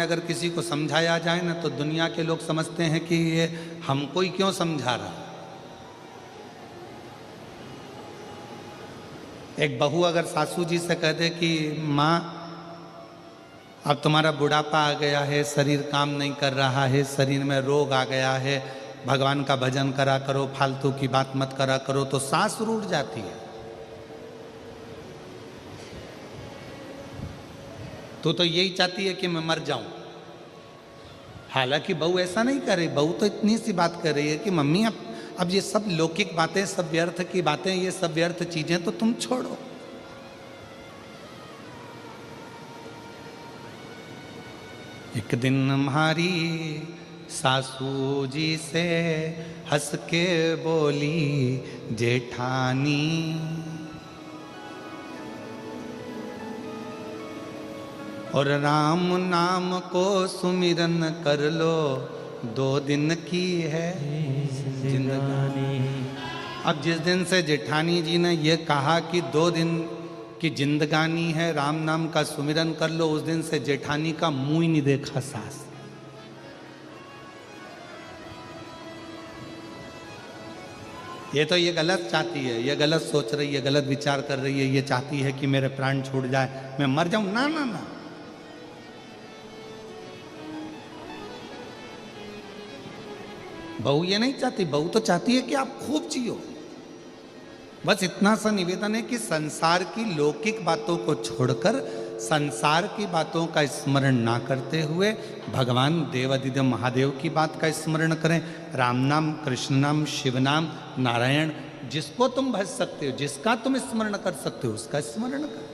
अगर किसी को समझाया जाए ना तो दुनिया के लोग समझते हैं कि ये हमको ही क्यों समझा रहा। एक बहू अगर सासू जी से कह दे कि माँ अब तुम्हारा बुढ़ापा आ गया है, शरीर काम नहीं कर रहा है, शरीर में रोग आ गया है, भगवान का भजन करा करो, फालतू की बात मत करा करो, तो सांस रूठ जाती है। तो यही चाहती है कि मैं मर जाऊं। हालांकि बहू ऐसा नहीं कर रही, बहू तो इतनी सी बात कर रही है कि मम्मी अब ये सब लौकिक बातें, सब व्यर्थ की बातें, ये सब व्यर्थ चीजें तो तुम छोड़ो। एक दिन हमारी सासू जी से हंस के बोली जेठानी, और राम नाम को सुमिरन कर लो, 2 दिन की है जिंदगानी। अब जिस दिन से जेठानी जी ने ये कहा कि 2 दिन की जिंदगानी है, राम नाम का सुमिरन कर लो, उस दिन से जेठानी का मुंह ही नहीं देखा सास। ये तो ये गलत चाहती है, ये गलत सोच रही है, गलत विचार कर रही है, ये चाहती है कि मेरे प्राण छूट जाए, मैं मर जाऊं। ना ना ना, बहू ये नहीं चाहती, बहू तो चाहती है कि आप खूब जियो। बस इतना सा निवेदन है कि संसार की लौकिक बातों को छोड़कर, संसार की बातों का स्मरण ना करते हुए भगवान देवादिदेव महादेव की बात का स्मरण करें। राम नाम, कृष्ण नाम, शिव नाम, नारायण, जिसको तुम भज सकते हो, जिसका तुम स्मरण कर सकते हो, उसका स्मरण करें।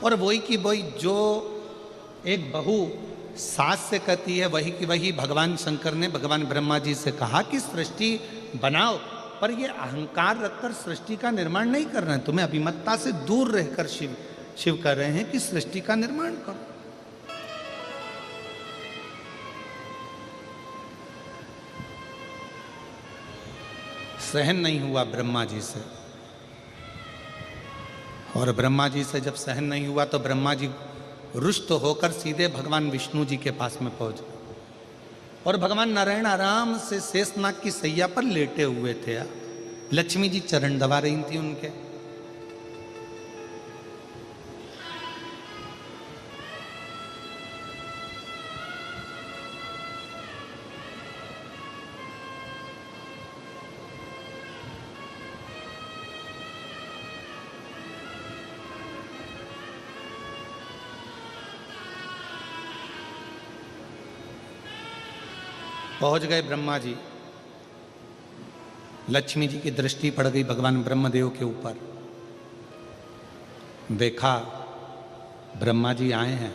और वही की वही जो एक बहू सास से कहती है, वही की वही भगवान शंकर ने भगवान ब्रह्मा जी से कहा कि सृष्टि बनाओ, पर ये अहंकार रखकर सृष्टि का निर्माण नहीं करना है, तुम्हें अभिमतता से दूर रहकर शिव कर रहे हैं कि सृष्टि का निर्माण करो। सहन नहीं हुआ ब्रह्मा जी से, और ब्रह्मा जी से जब सहन नहीं हुआ तो ब्रह्मा जी रुष्ट होकर सीधे भगवान विष्णु जी के पास में पहुंच गए, और भगवान नारायण आराम से शेषनाग की सैया पर लेटे हुए थे। लक्ष्मी जी चरण दबा रही थी उनके। पहुंच गए ब्रह्मा जी, लक्ष्मी जी की दृष्टि पड़ गई भगवान ब्रह्मदेव के ऊपर। देखा ब्रह्मा जी आए हैं।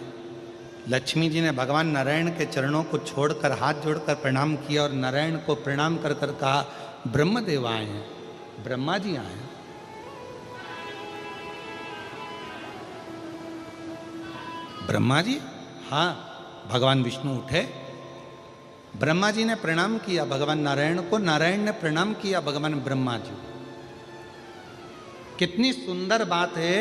लक्ष्मी जी ने भगवान नारायण के चरणों को छोड़कर हाथ जोड़कर प्रणाम किया, और नारायण को प्रणाम कर कर कहा ब्रह्मदेव आए हैं, ब्रह्मा जी आए हैं। ब्रह्मा जी? हाँ। भगवान विष्णु उठे, ब्रह्मा जी ने प्रणाम किया भगवान नारायण को, नारायण ने प्रणाम किया भगवान ब्रह्मा जी। कितनी सुंदर बात है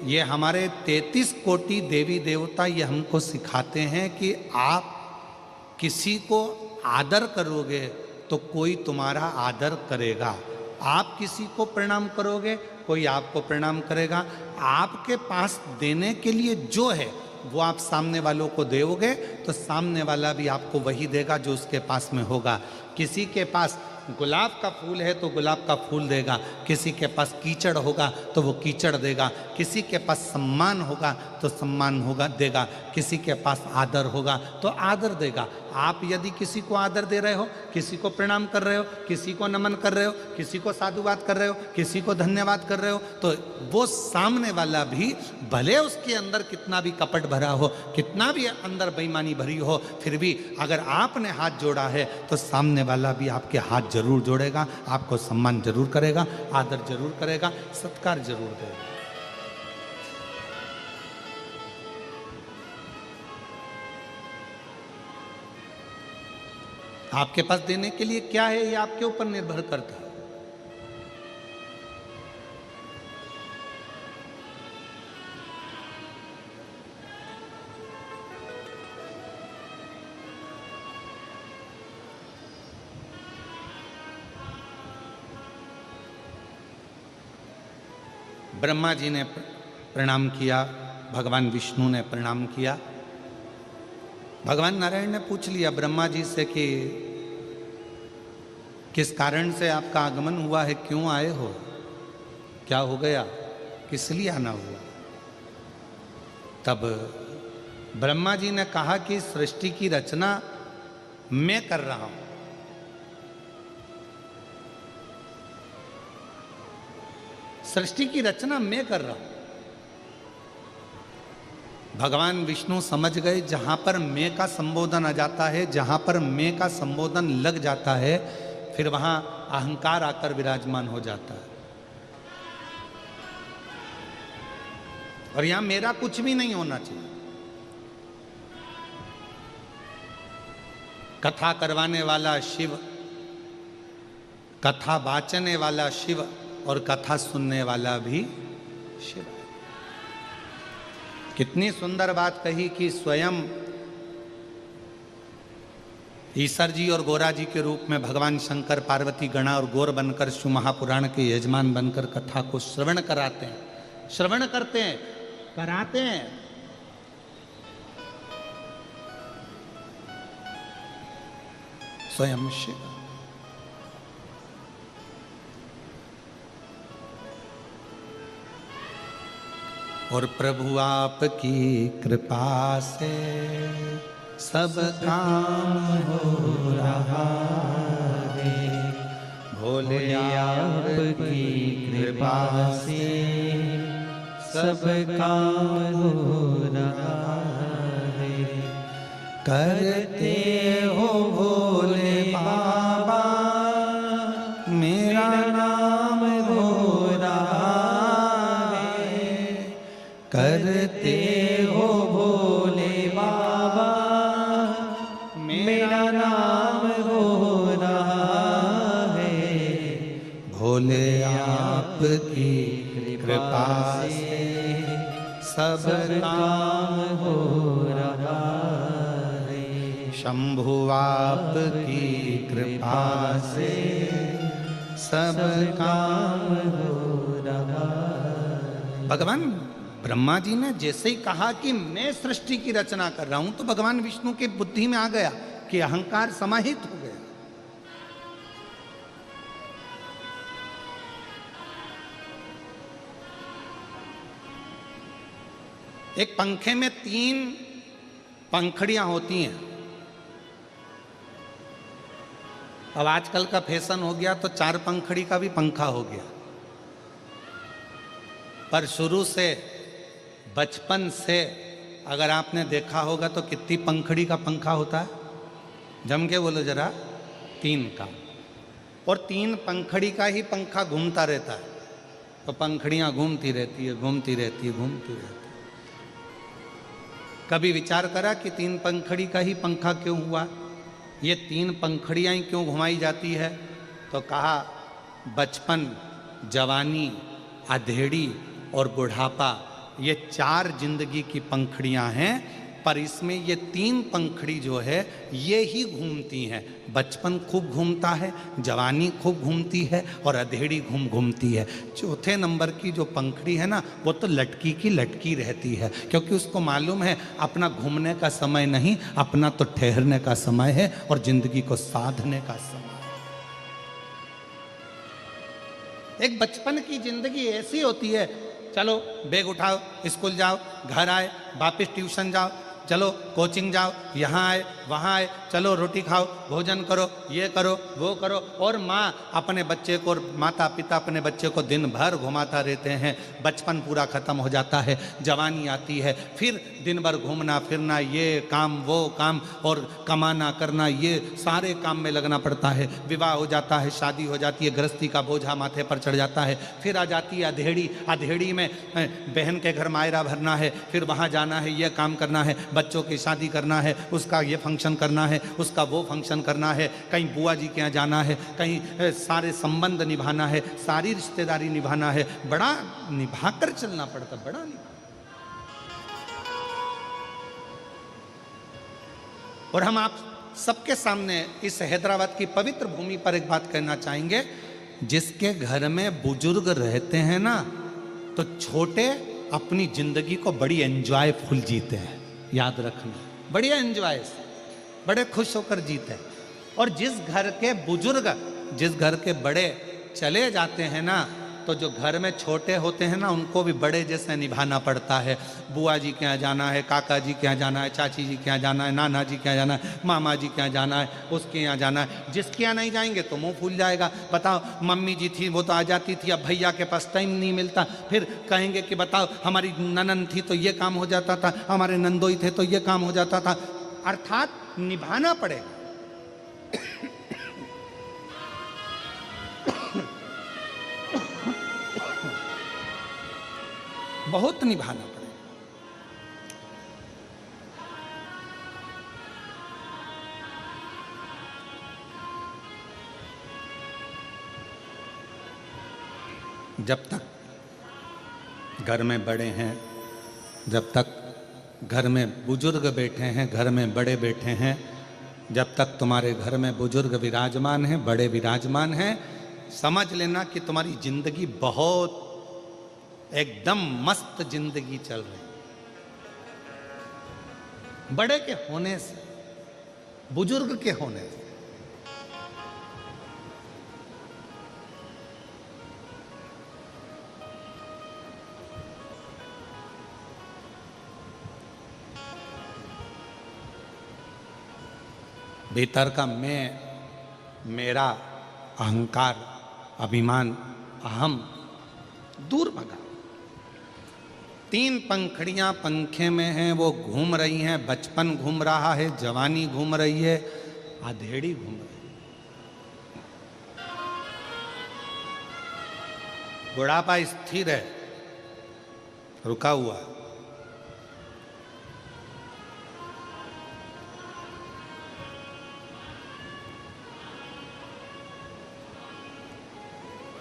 ये, हमारे 33 कोटि देवी देवता ये हमको सिखाते हैं कि आप किसी को आदर करोगे तो कोई तुम्हारा आदर करेगा, आप किसी को प्रणाम करोगे कोई आपको प्रणाम करेगा। आपके पास देने के लिए जो है वो आप सामने वालों को दोगे तो सामने वाला भी आपको वही देगा जो उसके पास में होगा। किसी के पास गुलाब का फूल है तो गुलाब का फूल देगा, किसी के पास कीचड़ होगा तो वो कीचड़ देगा, किसी के पास सम्मान होगा तो सम्मान होगा देगा, किसी के पास आदर होगा तो आदर देगा। आप यदि किसी को आदर दे रहे हो, किसी को प्रणाम कर रहे हो, किसी को नमन कर रहे हो, किसी को साधुवाद कर रहे हो, किसी को धन्यवाद कर रहे हो, तो वो सामने वाला भी भले उसके अंदर कितना भी कपट भरा हो, कितना भी अंदर बेईमानी भरी हो, फिर भी अगर आपने हाथ जोड़ा है तो सामने वाला भी आपके हाथ जरूर जोड़ेगा, आपको सम्मान जरूर करेगा, आदर जरूर करेगा, सत्कार जरूर देगा। आपके पास देने के लिए क्या है ये आपके ऊपर निर्भर करता है। ब्रह्मा जी ने प्रणाम किया, भगवान विष्णु ने प्रणाम किया। भगवान नारायण ने पूछ लिया ब्रह्मा जी से कि किस कारण से आपका आगमन हुआ है, क्यों आए हो, क्या हो गया, किस लिए आना हुआ। तब ब्रह्मा जी ने कहा कि सृष्टि की रचना मैं कर रहा हूं। सृष्टि की रचना मैं कर रहा हूं। भगवान विष्णु समझ गए जहां पर मैं का संबोधन आ जाता है, जहां पर मैं का संबोधन लग जाता है, फिर वहां अहंकार आकर विराजमान हो जाता है। और यहां मेरा कुछ भी नहीं होना चाहिए। कथा करवाने वाला शिव, कथा बाचने वाला शिव और कथा सुनने वाला भी शिव। कितनी सुंदर बात कही कि स्वयं ईश्वर जी और गोरा जी के रूप में भगवान शंकर पार्वती गणा और गौर बनकर शिव महापुराण के यजमान बनकर कथा को श्रवण कराते हैं, श्रवण करते हैं, कराते हैं। स्वयं शिव। और प्रभु आपकी कृपा से सब काम हो रहा है, भोले आपकी कृपा से सब काम हो रहा है। करते हो भोले बाबा मेरा नाम हो रहा है। करते हो भोले बाबा मेरा नाम हो रहा है। भोले आपकी कृपा से सब काम हो रहा है। शंभु आपकी कृपा से सब काम हो रहा है। भगवान ब्रह्मा जी ने जैसे ही कहा कि मैं सृष्टि की रचना कर रहा हूं, तो भगवान विष्णु की बुद्धि में आ गया कि अहंकार समाहित हो गया। एक पंखे में 3 पंखड़ियां होती हैं। अब आजकल का फैशन हो गया तो 4 पंखड़ी का भी पंखा हो गया, पर शुरू से बचपन से अगर आपने देखा होगा तो कितनी पंखड़ी का पंखा होता है, जम के बोलो जरा, 3 का। और 3 पंखड़ी का ही पंखा घूमता रहता है, तो पंखड़ियां घूमती रहती है, घूमती रहती है, घूमती रहती है। कभी विचार करा कि 3 पंखड़ी का ही पंखा क्यों हुआ, ये 3 पंखड़ियां ही क्यों घुमाई जाती है? तो कहा बचपन, जवानी, अधेड़ी और बुढ़ापा, ये 4 जिंदगी की पंखड़ियां हैं, पर इसमें ये 3 पंखड़ी जो है ये ही घूमती हैं। बचपन खूब घूमता है, जवानी खूब घूमती है और अधेड़ी घूमती है। चौथे नंबर की जो पंखड़ी है ना, वो तो लटकी की लटकी रहती है, क्योंकि उसको मालूम है अपना घूमने का समय नहीं, अपना तो ठहरने का समय है और जिंदगी को साधने का समय। एक बचपन की जिंदगी ऐसी होती है, चलो बैग उठाओ, स्कूल जाओ, घर आए, वापस ट्यूशन जाओ, चलो कोचिंग जाओ, यहाँ आए वहाँ आए, चलो रोटी खाओ, भोजन करो, ये करो वो करो। और माँ अपने बच्चे को, माता पिता अपने बच्चे को दिन भर घुमाता रहते हैं। बचपन पूरा ख़त्म हो जाता है, जवानी आती है, फिर दिन भर घूमना फिरना, ये काम वो काम और कमाना करना, ये सारे काम में लगना पड़ता है। विवाह हो जाता है, शादी हो जाती है, गृहस्थी का बोझा माथे पर चढ़ जाता है। फिर आ जाती है अधेड़ी, अधेड़ी में बहन के घर मायरा भरना है, फिर वहाँ जाना है, ये काम करना है, बच्चों की शादी करना है, उसका ये फंक्शन करना है, उसका वो फंक्शन करना है, कहीं बुआ जी के यहाँ जाना है, कहीं सारे संबंध निभाना है, सारी रिश्तेदारी निभाना है। बड़ा निभाकर चलना पड़ता, बड़ा निभा। और हम आप सबके सामने इस हैदराबाद की पवित्र भूमि पर एक बात कहना चाहेंगे, जिसके घर में बुजुर्ग रहते हैं ना, तो छोटे अपनी जिंदगी को बड़ी एंजॉयफुल जीते हैं, याद रखना, बढ़िया एंजॉय से, बड़े खुश होकर जीते हैं। और जिस घर के बुजुर्ग, जिस घर के बड़े चले जाते हैं ना, तो जो घर में छोटे होते हैं ना, उनको भी बड़े जैसे निभाना पड़ता है। बुआ जी के यहाँ जाना है, काका जी के यहाँ जाना है, चाची जी के यहाँ जाना है, नाना जी के यहाँ जाना है, मामा जी के यहाँ जाना है, उसके यहाँ जाना है। जिसके यहाँ नहीं जाएंगे तो मुंह फूल जाएगा। बताओ, मम्मी जी थी वो तो आ जाती थी, अब भैया के पास टाइम नहीं मिलता। फिर कहेंगे कि बताओ हमारी ननन थी तो ये काम हो जाता था, हमारे नंदोई थे तो ये काम हो जाता था। अर्थात निभाना पड़ेगा। बहुत निभाना पड़ेगा। जब तक घर में बड़े हैं, जब तक घर में बुजुर्ग बैठे हैं, घर में बड़े बैठे हैं, जब तक तुम्हारे घर में बुजुर्ग विराजमान हैं, बड़े विराजमान हैं, समझ लेना कि तुम्हारी जिंदगी बहुत एकदम मस्त जिंदगी चल रही। बड़े के होने से, बुजुर्ग के होने से। भीतर का मैं, मेरा, अहंकार, अभिमान, अहम दूर भगा। 3 पंखड़ियां पंखे में हैं, वो घूम रही हैं। बचपन घूम रहा है, जवानी घूम रही है, अधेड़ी घूम रही है। बुढ़ापा स्थिर है, रुका हुआ।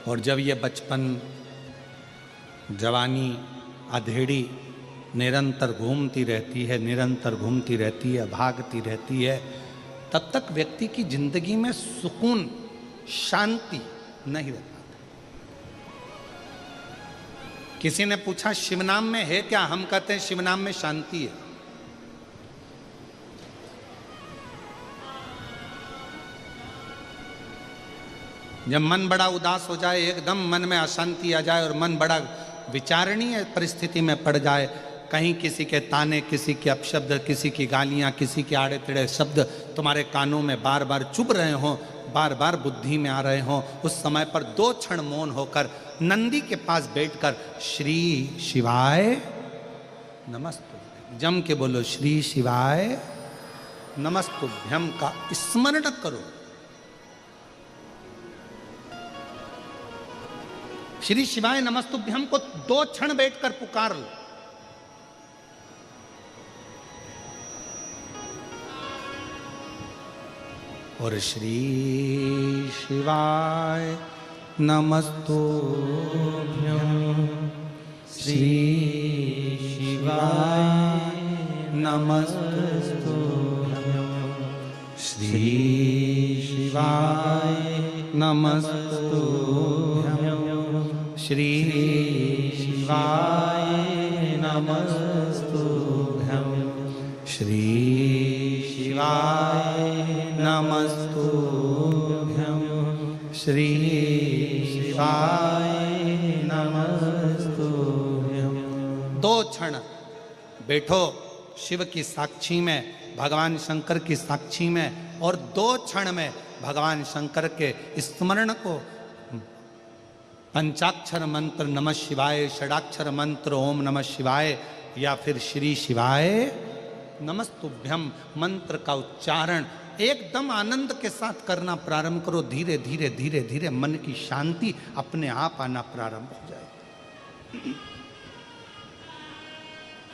और जब ये बचपन, जवानी, अधेड़ी निरंतर घूमती रहती है, निरंतर घूमती रहती है, भागती रहती है, तब तक व्यक्ति की जिंदगी में सुकून, शांति नहीं रह पाता। किसी ने पूछा शिवनाम में है क्या? हम कहते हैं शिवनाम में शांति है। जब मन बड़ा उदास हो जाए, एकदम मन में अशांति आ जाए और मन बड़ा विचारणीय परिस्थिति में पड़ जाए, कहीं किसी के ताने, किसी के अपशब्द, किसी की गालियां, किसी के आड़े टेढ़े शब्द तुम्हारे कानों में बार बार चुभ रहे हों, बार बार बुद्धि में आ रहे हों, उस समय पर 2 क्षण मौन होकर नंदी के पास बैठकर श्री शिवाय नमस्तुभ्यम, जम के बोलो श्री शिवाय नमस्तुभ्यम का स्मरण करो। श्री शिवाय नमस्तुभ्यम को 2 क्षण बैठकर पुकार लो। और श्री शिवाय नमस्तुभ्यम, श्री शिवाय नमस्तुभ्यम, श्री शिवाय नमस्तुभ्यम, श्री शिवाय नमस्तुभ्यम, श्री शिवाय नमस्तुभ्यम, श्री शिवाय नमस्तुभ्यम। 2 क्षण बैठो शिव की साक्षी में, भगवान शंकर की साक्षी में, और 2 क्षण में भगवान शंकर के स्मरण को, पंचाक्षर मंत्र नमः शिवाय, षडाक्षर मंत्र ओम नमः शिवाय, या फिर श्री शिवाय नमस्तुभ्यम मंत्र का उच्चारण एकदम आनंद के साथ करना प्रारंभ करो। धीरे धीरे धीरे धीरे मन की शांति अपने आप आना प्रारंभ हो जाए।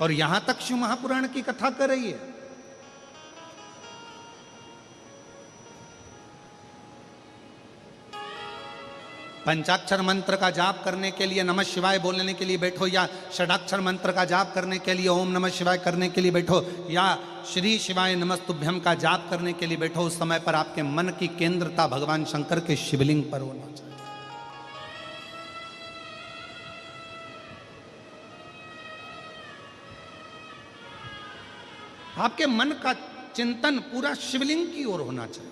और यहां तक शिव महापुराण की कथा कर रही है। पंचाक्षर मंत्र का जाप करने के लिए नमः शिवाय बोलने के लिए बैठो, या षडाक्षर मंत्र का जाप करने के लिए ओम नमः शिवाय करने के लिए बैठो, या श्री शिवाय नमस्तुभ्यम का जाप करने के लिए बैठो, उस समय पर आपके मन की केंद्रता भगवान शंकर के शिवलिंग पर होना चाहिए। आपके मन का चिंतन पूरा शिवलिंग की ओर होना चाहिए।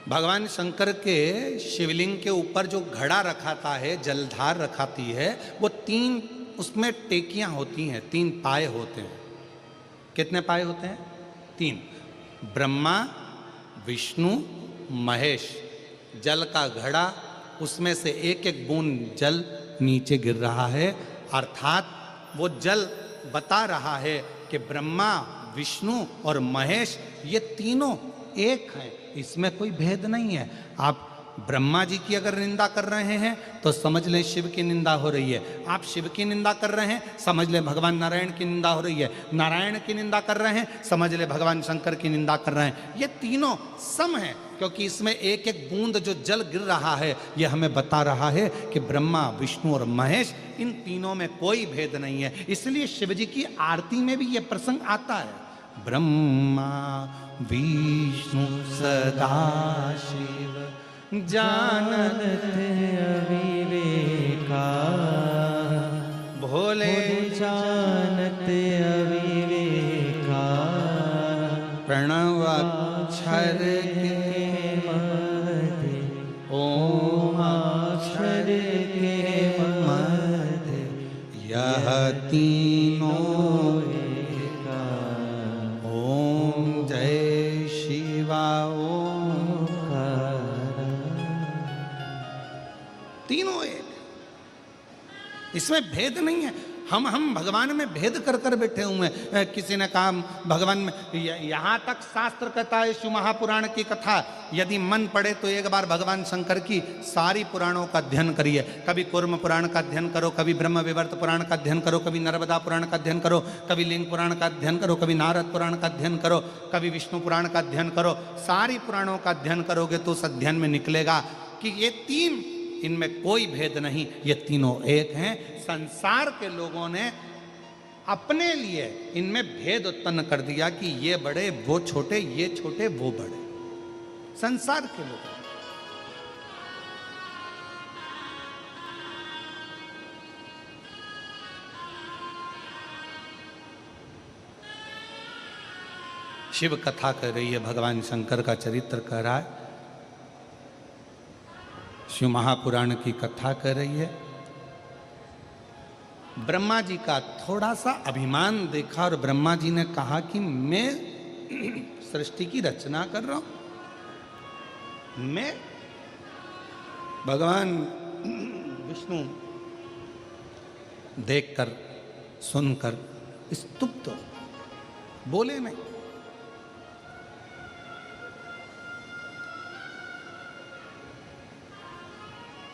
भगवान शंकर के शिवलिंग के ऊपर जो घड़ा रखाता है, जलधार रखाती है, वो 3 उसमें टेकियां होती हैं, 3 पाए होते हैं। कितने पाए होते हैं? 3। ब्रह्मा, विष्णु, महेश। जल का घड़ा, उसमें से एक एक बूंद जल नीचे गिर रहा है, अर्थात वो जल बता रहा है कि ब्रह्मा, विष्णु और महेश ये तीनों एक हैं, इसमें कोई भेद नहीं है। आप ब्रह्मा जी की अगर निंदा कर रहे हैं तो समझ लें शिव की निंदा हो रही है। आप शिव की निंदा कर रहे हैं, समझ लें भगवान नारायण की निंदा हो रही है। नारायण की निंदा कर रहे हैं, समझ लें भगवान शंकर की निंदा कर रहे हैं। ये तीनों सम हैं, क्योंकि इसमें एक एक बूंद जो जल गिर रहा है ये हमें बता रहा है कि ब्रह्मा, विष्णु और महेश, इन तीनों में कोई भेद नहीं है। इसलिए शिव जी की आरती में भी ये प्रसंग आता है, ब्रह्मा विष्णु सदा शिव जानत अविवेका, भोले जानत अविवेका, प्रणव अक्षर के मध्य ओम अक्षर के मध्य यह तीनों एका। ओम जय शिवा ओम। तीनों एक, इसमें भेद नहीं है। हम भगवान में भेद कर कर बैठे हुए हैं। किसी ने कहा भगवान में, यहाँ तक शास्त्र कहता है, शिव महापुराण की कथा यदि मन पड़े तो एक बार भगवान शंकर की सारी पुराणों का अध्ययन करिए। कभी कूर्म पुराण का अध्ययन करो, कभी ब्रह्म विवर्त पुराण का अध्ययन करो, कभी नर्मदा पुराण का अध्ययन करो, कभी लिंग पुराण का अध्ययन करो, कभी नारद पुराण का अध्ययन करो, कभी विष्णु पुराण का अध्ययन करो। सारी पुराणों का अध्ययन करोगे तो उस अध्ययन में निकलेगा कि ये 3, इनमें कोई भेद नहीं, ये तीनों एक हैं। संसार के लोगों ने अपने लिए इनमें भेद उत्पन्न कर दिया कि ये बड़े वो छोटे, ये छोटे वो बड़े। संसार के लोग शिव कथा कर रही है, भगवान शंकर का चरित्र कह रहा है, शिव महापुराण की कथा कर रही है। ब्रह्मा जी का थोड़ा सा अभिमान देखा और ब्रह्मा जी ने कहा कि मैं सृष्टि की रचना कर रहा हूं। मैं भगवान विष्णु देखकर सुनकर स्तुप्त हो, बोले नहीं।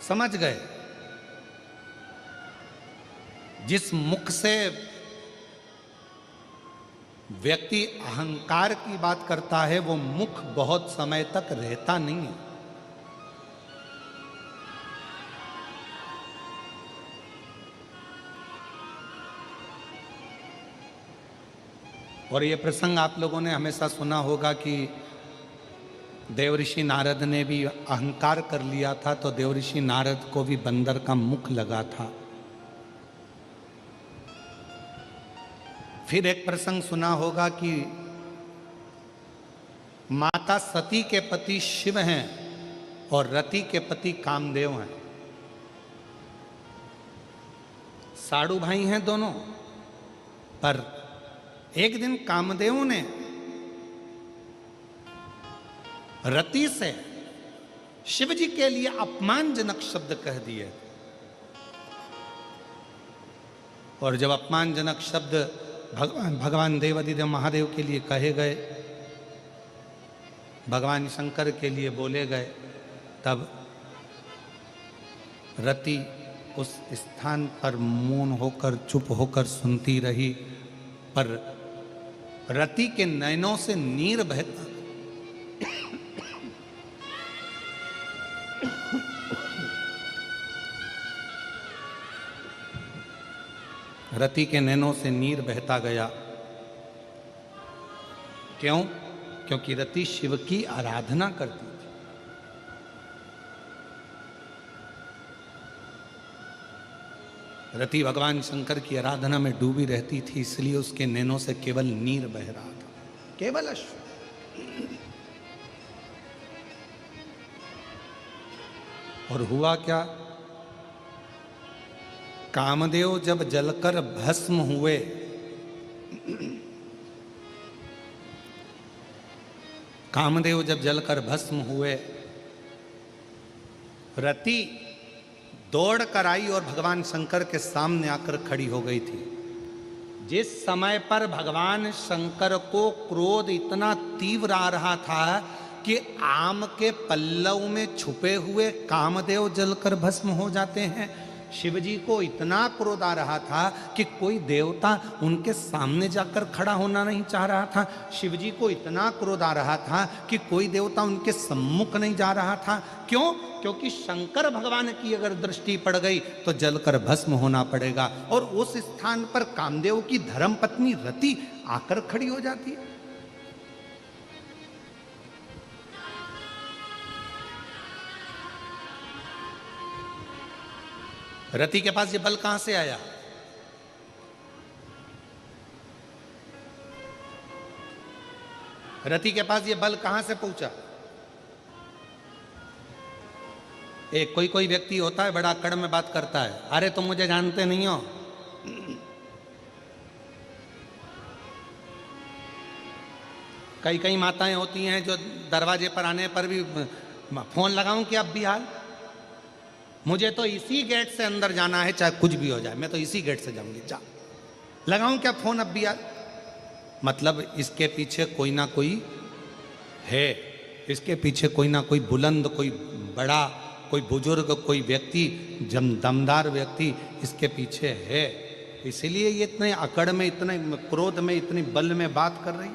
समझ गए जिस मुख से व्यक्ति अहंकार की बात करता है वो मुख बहुत समय तक रहता नहीं है। और ये प्रसंग आप लोगों ने हमेशा सुना होगा कि देवऋषि नारद ने भी अहंकार कर लिया था तो देवऋषि नारद को भी बंदर का मुख लगा था। फिर एक प्रसंग सुना होगा कि माता सती के पति शिव हैं और रति के पति कामदेव हैं। साड़ू भाई हैं दोनों, पर एक दिन कामदेव ने रति से शिव जी के लिए अपमानजनक शब्द कह दिए। और जब अपमानजनक शब्द भगवान देवादिदेव महादेव के लिए कहे गए, भगवान शंकर के लिए बोले गए, तब रति उस स्थान पर मौन होकर चुप होकर सुनती रही। पर रति के नयनों से नीर बहता, रति के नैनों से नीर बहता गया। क्यों? क्योंकि रति शिव की आराधना करती थी। रति भगवान शंकर की आराधना में डूबी रहती थी, इसलिए उसके नैनों से केवल नीर बह रहा था, केवल अश्रु। और हुआ क्या, कामदेव जब जलकर भस्म हुए, कामदेव जब जलकर भस्म हुए, रति दौड़ कर आई और भगवान शंकर के सामने आकर खड़ी हो गई थी। जिस समय पर भगवान शंकर को क्रोध इतना तीव्र आ रहा था कि आम के पल्लव में छुपे हुए कामदेव जलकर भस्म हो जाते हैं, शिवजी को इतना क्रोध आ रहा था कि कोई देवता उनके सामने जाकर खड़ा होना नहीं चाह रहा था। शिवजी को इतना क्रोध आ रहा था कि कोई देवता उनके सम्मुख नहीं जा रहा था। क्यों? क्योंकि शंकर भगवान की अगर दृष्टि पड़ गई तो जलकर भस्म होना पड़ेगा। और उस स्थान पर कामदेव की धर्मपत्नी रति आकर खड़ी हो जाती है। रति के पास ये बल कहां से आया? रति के पास ये बल कहां से पहुंचा? एक कोई व्यक्ति होता है, बड़ा अकड़ में बात करता है, अरे तुम मुझे जानते नहीं हो। कई माताएं होती हैं जो दरवाजे पर आने पर भी फोन लगाऊं कि अब भी हाल, मुझे तो इसी गेट से अंदर जाना है, चाहे कुछ भी हो जाए, मैं तो इसी गेट से जाऊंगी, जा लगाऊं क्या फोन अब भी यार? मतलब इसके पीछे कोई ना कोई है, इसके पीछे कोई ना कोई बुलंद, कोई बड़ा, कोई बुजुर्ग, कोई व्यक्ति, दमदार व्यक्ति इसके पीछे है। इसीलिए ये इतने अकड़ में, इतने क्रोध में, इतनी बल में बात कर रही।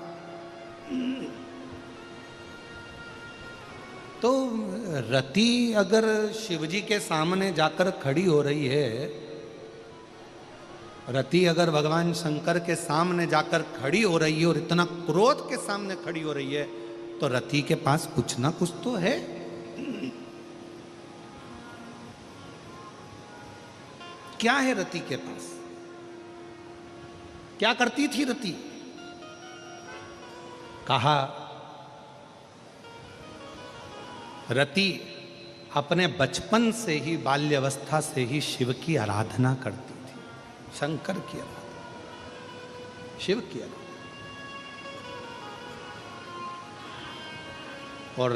तो रति अगर शिवजी के सामने जाकर खड़ी हो रही है, रति अगर भगवान शंकर के सामने जाकर खड़ी हो रही है और इतना क्रोध के सामने खड़ी हो रही है, तो रति के पास कुछ ना कुछ तो है। क्या है रति के पास? क्या करती थी रति? कहा रति अपने बचपन से ही, बाल्यावस्था से ही शिव की आराधना करती थी, शंकर की आराधना, शिव की आराधना। और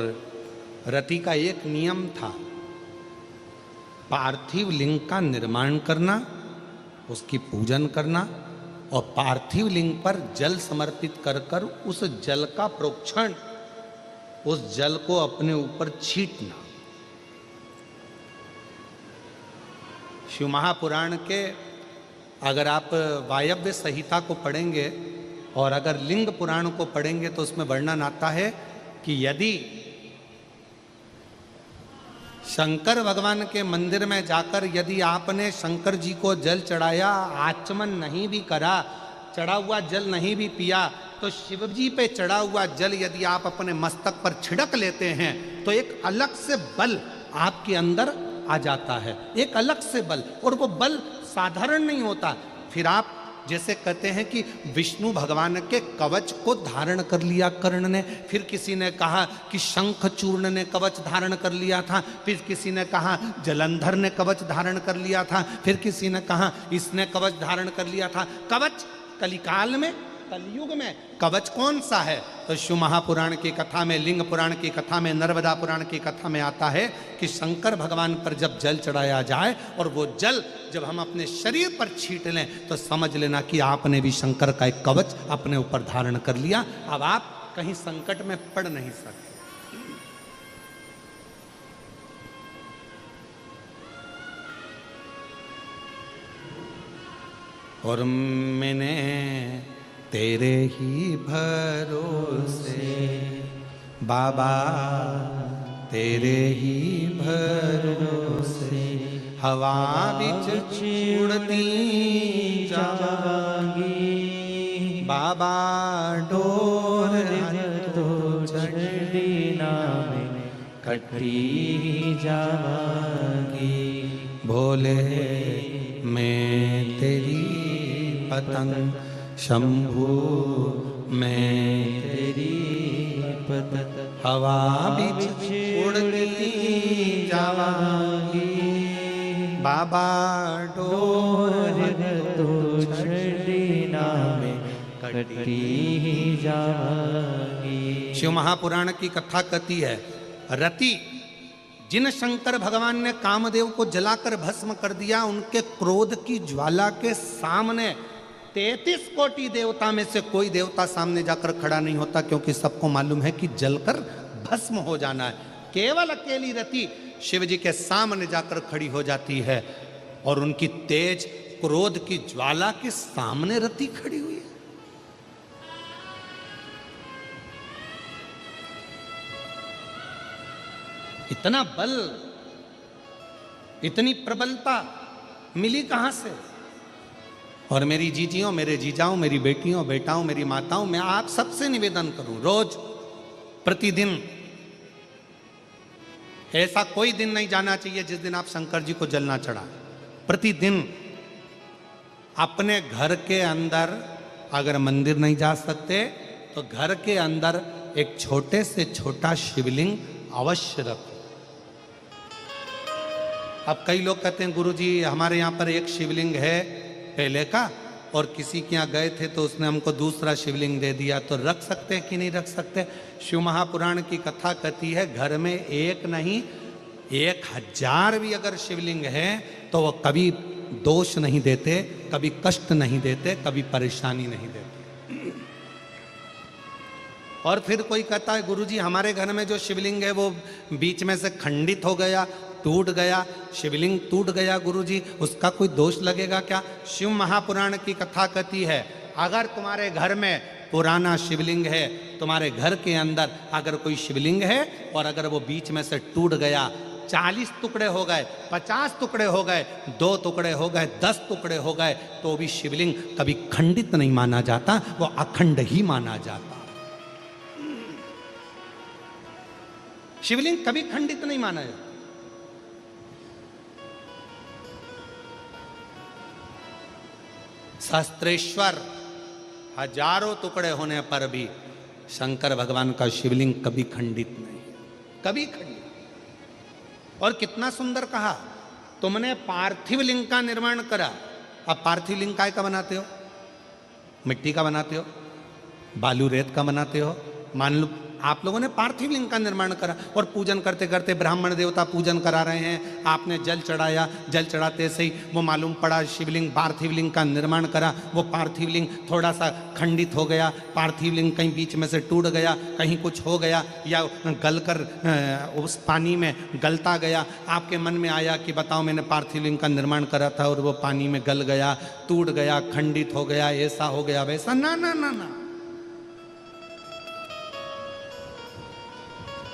रति का एक नियम था, पार्थिव लिंग का निर्माण करना, उसकी पूजन करना और पार्थिव लिंग पर जल समर्पित कर कर उस जल का प्रोक्षण, उस जल को अपने ऊपर छींटना। शिव महापुराण के अगर आप वायव्य संहिता को पढ़ेंगे और अगर लिंग पुराण को पढ़ेंगे तो उसमें वर्णन आता है कि यदि शंकर भगवान के मंदिर में जाकर यदि आपने शंकर जी को जल चढ़ाया, आचमन नहीं भी करा, चढ़ा हुआ जल नहीं भी पिया, तो शिव जी पे चढ़ा हुआ जल यदि आप अपने मस्तक पर छिड़क लेते हैं तो एक अलग से बल आपके अंदर आ जाता है, एक अलग से बल। और वो बल साधारण नहीं होता। फिर आप जैसे कहते हैं कि विष्णु भगवान के कवच को धारण कर लिया कर्ण ने, फिर किसी ने कहा कि शंखचूर्ण ने कवच धारण कर लिया था, फिर किसी ने कहा जलंधर ने कवच धारण कर लिया था, फिर किसी ने कहा इसने कवच धारण कर लिया था। कवच कलिकाल में, कलयुग में कवच कौन सा है? तो शिव महापुराण की कथा में, लिंग पुराण की कथा में, नर्मदा पुराण की कथा में आता है कि शंकर भगवान पर जब जल चढ़ाया जाए और वो जल जब हम अपने शरीर पर छींट लें तो समझ लेना कि आपने भी शंकर का एक कवच अपने ऊपर धारण कर लिया। अब आप कहीं संकट में पड़ नहीं सकते। और मैंने तेरे ही भरोसे बाबा, तेरे ही भरोसे हवा बिच उड़ती जावांगी बाबा, डोर तो चढ़ी ना में कटी जावांगी भोले मैं तेरी पतंग, शंभू मैं तेरी पतंग, हवा बीच उड़ती जावांगी, बाबा डोर तो छड़ीना में कटी ही जावांगी। शिव महापुराण की कथा कहती है, रति जिन शंकर भगवान ने कामदेव को जलाकर भस्म कर दिया, उनके क्रोध की ज्वाला के सामने 33 कोटि देवता में से कोई देवता सामने जाकर खड़ा नहीं होता, क्योंकि सबको मालूम है कि जलकर भस्म हो जाना है। केवल अकेली रति शिव जी के सामने जाकर खड़ी हो जाती है, और उनकी तेज क्रोध की ज्वाला के सामने रति खड़ी हुई है। इतना बल, इतनी प्रबलता मिली कहां से? और मेरी जीजियों, मेरे जीजाओं, मेरी बेटियों, बेटाओं, मेरी माताओं, मैं आप सबसे निवेदन करूं, रोज प्रतिदिन ऐसा कोई दिन नहीं जाना चाहिए जिस दिन आप शंकर जी को जल ना चढ़ा। प्रतिदिन अपने घर के अंदर, अगर मंदिर नहीं जा सकते तो घर के अंदर एक छोटे से छोटा शिवलिंग अवश्य रखो। अब कई लोग कहते हैं गुरुजी हमारे यहाँ पर एक शिवलिंग है पहले का, और किसी के यहाँ गए थे तो उसने हमको दूसरा शिवलिंग दे दिया, तो रख सकते हैं कि नहीं रख सकते? शिव महापुराण की कथा कहती है, घर में एक नहीं 1000 भी अगर शिवलिंग है तो वो कभी दोष नहीं देते, कभी कष्ट नहीं देते, कभी परेशानी नहीं देते। और फिर कोई कहता है गुरुजी हमारे घर में जो शिवलिंग है वो बीच में से खंडित हो गया, टूट गया, शिवलिंग टूट गया गुरुजी, उसका कोई दोष लगेगा क्या? शिव महापुराण की कथा कहती है, अगर तुम्हारे घर में पुराना शिवलिंग है, तुम्हारे घर के अंदर अगर कोई शिवलिंग है और अगर वो बीच में से टूट गया, 40 टुकड़े हो गए, 50 टुकड़े हो गए, 2 टुकड़े हो गए, 10 टुकड़े हो गए, तो भी शिवलिंग कभी खंडित नहीं माना जाता, वो अखंड ही माना जाता। शिवलिंग कभी खंडित नहीं माना जाता। सहस्त्रेश्वर हजारों टुकड़े होने पर भी शंकर भगवान का शिवलिंग कभी खंडित नहीं, कभी खंडित। और कितना सुंदर कहा, तुमने पार्थिव लिंग का निर्माण करा। अब पार्थिव लिंग काय का बनाते हो? मिट्टी का बनाते हो, बालू रेत का बनाते हो। मान लो आप लोगों ने पार्थिव लिंग का निर्माण करा और पूजन करते करते ब्राह्मण देवता पूजन करा रहे हैं, आपने जल चढ़ाया, जल चढ़ाते से ही वो मालूम पड़ा शिवलिंग, पार्थिव लिंग का निर्माण करा, वो पार्थिव लिंग थोड़ा सा खंडित हो गया, पार्थिव लिंग कहीं बीच में से टूट गया, कहीं कुछ हो गया, या गलकर उस पानी में गलता गया। आपके मन में आया कि बताओ मैंने पार्थिव लिंग का निर्माण करा था और वो पानी में गल गया, टूट गया, खंडित हो गया, ऐसा हो गया, वैसा ना ना ना ना।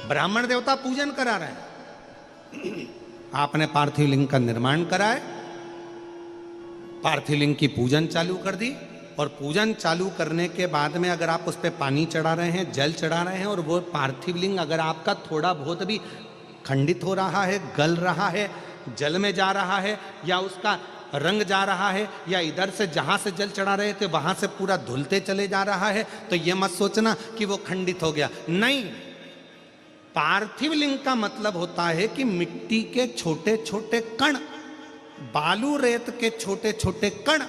ब्राह्मण देवता पूजन करा रहे हैं, आपने पार्थिव लिंग का निर्माण कराए, पार्थिव लिंग की पूजन चालू कर दी, और पूजन चालू करने के बाद में अगर आप उस पर पानी चढ़ा रहे हैं, जल चढ़ा रहे हैं, और वो पार्थिव लिंग अगर आपका थोड़ा बहुत भी खंडित हो रहा है, गल रहा है, जल में जा रहा है, या उसका रंग जा रहा है, या इधर से जहां से जल चढ़ा रहे थे वहां से पूरा धुलते चले जा रहा है, तो ये मत सोचना कि वो खंडित हो गया। नहीं, पार्थिव लिंग का मतलब होता है कि मिट्टी के छोटे छोटे कण, बालू रेत के छोटे छोटे कण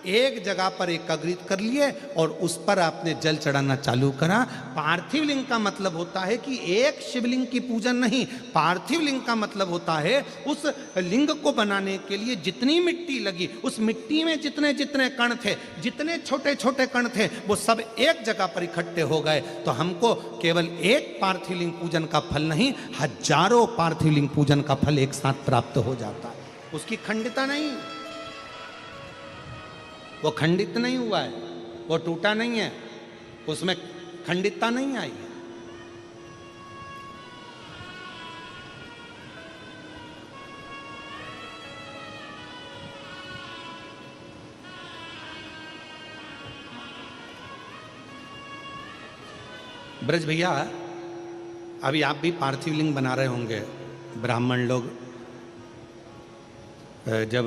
एक जगह पर एकत्रित कर लिए और उस पर आपने जल चढ़ाना चालू करा। पार्थिव लिंग का मतलब होता है कि एक शिवलिंग की पूजन नहीं, पार्थिव लिंग का मतलब होता है उस लिंग को बनाने के लिए जितनी मिट्टी लगी, उस मिट्टी में जितने जितने कण थे, जितने छोटे छोटे कण थे, वो सब एक जगह पर इकट्ठे हो गए। तो हमको केवल एक पार्थिव लिंग पूजन का फल नहीं, हजारों पार्थिव लिंग पूजन का फल एक साथ प्राप्त हो जाता है। उसकी खंडिता नहीं, वो खंडित नहीं हुआ है, वो टूटा नहीं है, उसमें खंडितता नहीं आई है। ब्रज भैया, अभी आप भी पार्थिव लिंग बना रहे होंगे, ब्राह्मण लोग जब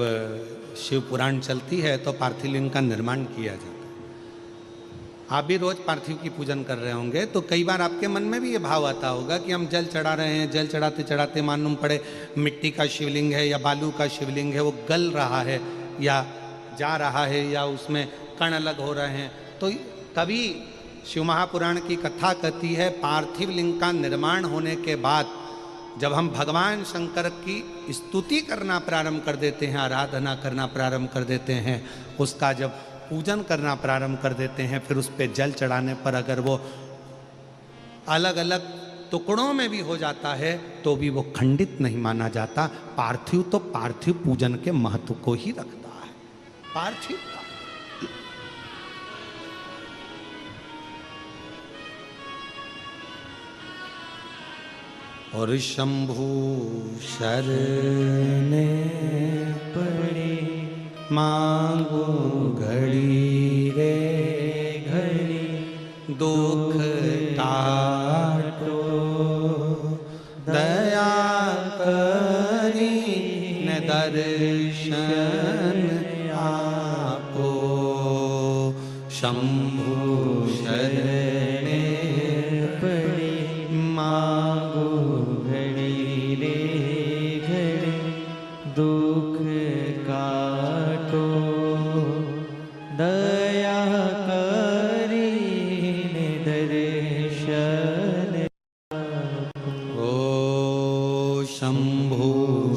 शिव पुराण चलती है तो पार्थिव लिंग का निर्माण किया जाता है। आप भी रोज पार्थिव की पूजन कर रहे होंगे तो कई बार आपके मन में भी ये भाव आता होगा कि हम जल चढ़ा रहे हैं, जल चढ़ाते चढ़ाते मालूम पड़े मिट्टी का शिवलिंग है या बालू का शिवलिंग है वो गल रहा है या जा रहा है या उसमें कण अलग हो रहे हैं। तो तभी शिव महापुराण की कथा कहती है पार्थिव लिंग का निर्माण होने के बाद जब हम भगवान शंकर की स्तुति करना प्रारंभ कर देते हैं, आराधना करना प्रारंभ कर देते हैं, उसका जब पूजन करना प्रारंभ कर देते हैं, फिर उस पर जल चढ़ाने पर अगर वो अलग अलग टुकड़ों में भी हो जाता है तो भी वो खंडित नहीं माना जाता। पार्थिव तो पार्थिव पूजन के महत्व को ही रखता है। पार्थिव और शंभु शरणे पड़े मांगो घड़ी रे घड़ी दुख काटो दया करी न दर्शन आपो शंभु शरणे पड़े मांगो घड़ी रे घड़ी दुख काटो दया करी दर्शन ओ शंभु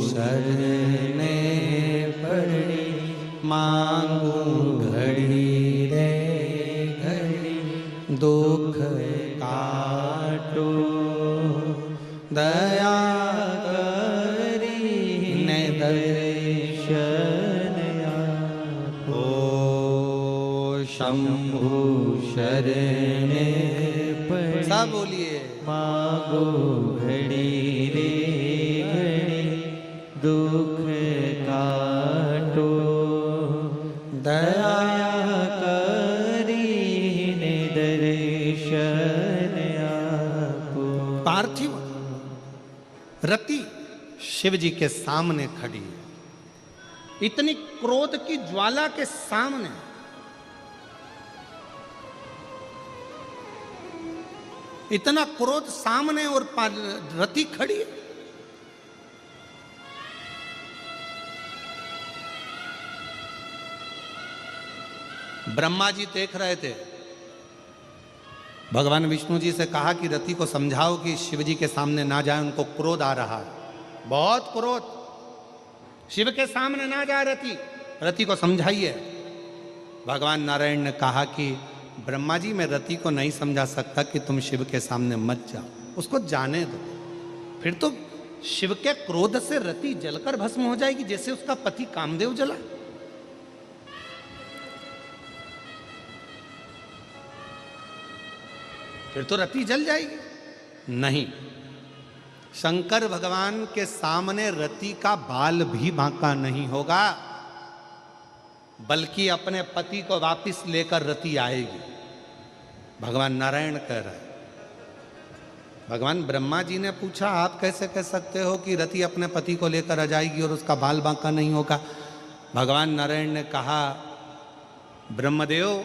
शरणे पड़ी मांगो घड़ी रे घड़ी दुख काटो दया करी ने दर्शन ओ शंभु शरणे पड़ी सब बोलिए मांगो घड़ी रे घड़ी दुख काटो दया करी दर्शन आपो। पार्थिव रति शिव जी के सामने खड़ी है, इतनी क्रोध की ज्वाला के सामने इतना क्रोध सामने और रति खड़ी है। ब्रह्मा जी देख रहे थे, भगवान विष्णु जी से कहा कि रति को समझाओ कि शिव जी के सामने ना जाए, उनको क्रोध आ रहा है, बहुत क्रोध, शिव के सामने ना जाए रति, रति को समझाइए। भगवान नारायण ने कहा कि ब्रह्मा जी मैं रति को नहीं समझा सकता कि तुम शिव के सामने मत जाओ, उसको जाने दो, फिर तो शिव के क्रोध से रति जलकर भस्म हो जाएगी जैसे उसका पति कामदेव जला। फिर तो रति जल जाएगी। नहीं, शंकर भगवान के सामने रति का बाल भी बांका नहीं होगा, बल्कि अपने पति को वापस लेकर रति आएगी। भगवान नारायण कह रहे हैं। भगवान ब्रह्मा जी ने पूछा आप कैसे कह सकते हो कि रति अपने पति को लेकर आ जाएगी और उसका बाल बांका नहीं होगा। भगवान नारायण ने कहा ब्रह्मदेव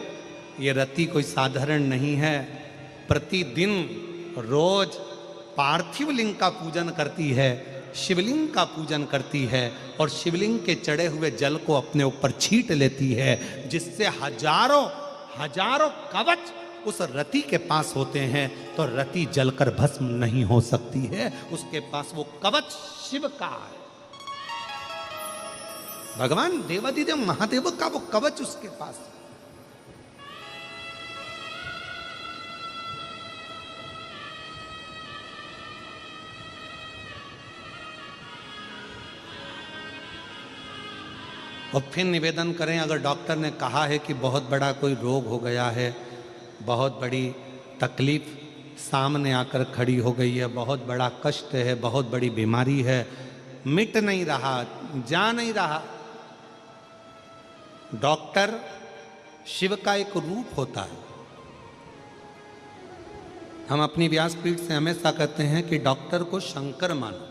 ये रति कोई साधारण नहीं है, प्रतिदिन रोज पार्थिव लिंग का पूजन करती है, शिवलिंग का पूजन करती है और शिवलिंग के चढ़े हुए जल को अपने ऊपर छींट लेती है, जिससे हजारों हजारों कवच उस रति के पास होते हैं, तो रति जलकर भस्म नहीं हो सकती है, उसके पास वो कवच शिव का है। भगवान देवादिदेव महादेव का वो कवच उसके पास है। और फिर निवेदन करें, अगर डॉक्टर ने कहा है कि बहुत बड़ा कोई रोग हो गया है, बहुत बड़ी तकलीफ सामने आकर खड़ी हो गई है, बहुत बड़ा कष्ट है, बहुत बड़ी बीमारी है, मिट नहीं रहा, जा नहीं रहा, डॉक्टर शिव का एक रूप होता है। हम अपनी व्यासपीठ से हमेशा कहते हैं कि डॉक्टर को शंकर मानो।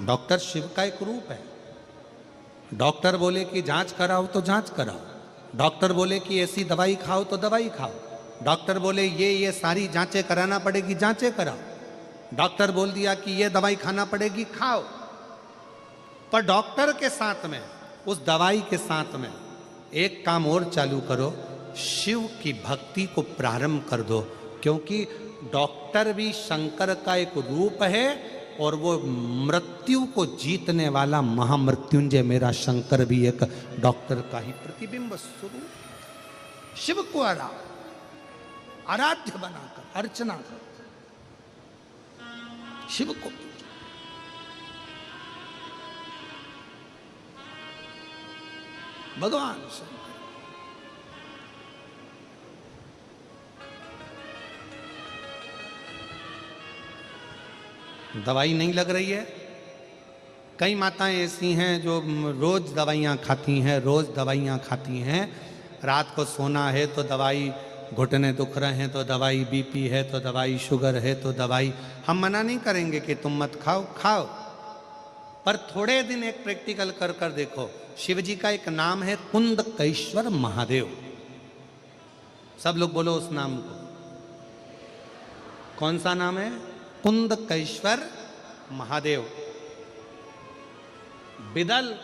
डॉक्टर शिव का एक रूप है। डॉक्टर बोले कि जांच कराओ तो जांच कराओ, डॉक्टर बोले कि ऐसी दवाई खाओ तो दवाई खाओ, डॉक्टर बोले ये सारी जांचें कराना पड़ेगी, जांचें कराओ, डॉक्टर बोल दिया कि ये दवाई खाना पड़ेगी, खाओ। पर डॉक्टर के साथ में, उस दवाई के साथ में एक काम और चालू करो, शिव की भक्ति को प्रारंभ कर दो, क्योंकि डॉक्टर भी शंकर का एक रूप है और वो मृत्यु को जीतने वाला महामृत्युंजय मेरा शंकर भी एक डॉक्टर का ही प्रतिबिंब स्वरूप। शिव को आराध्य बनाकर अर्चना कर, शिव को भगवान शंकर। दवाई नहीं लग रही है। कई माताएं ऐसी हैं जो रोज दवाइयाँ खाती हैं, रोज दवाइयाँ खाती हैं। रात को सोना है तो दवाई, घुटने दुख रहे हैं तो दवाई, बीपी है तो दवाई, शुगर है तो दवाई। हम मना नहीं करेंगे कि तुम मत खाओ, खाओ, पर थोड़े दिन एक प्रैक्टिकल कर कर देखो। शिव जी का एक नाम है कुंदकेश्वर महादेव। सब लोग बोलो उस नाम को। कौन सा नाम है? कुंदकेश्वर महादेव। बिदल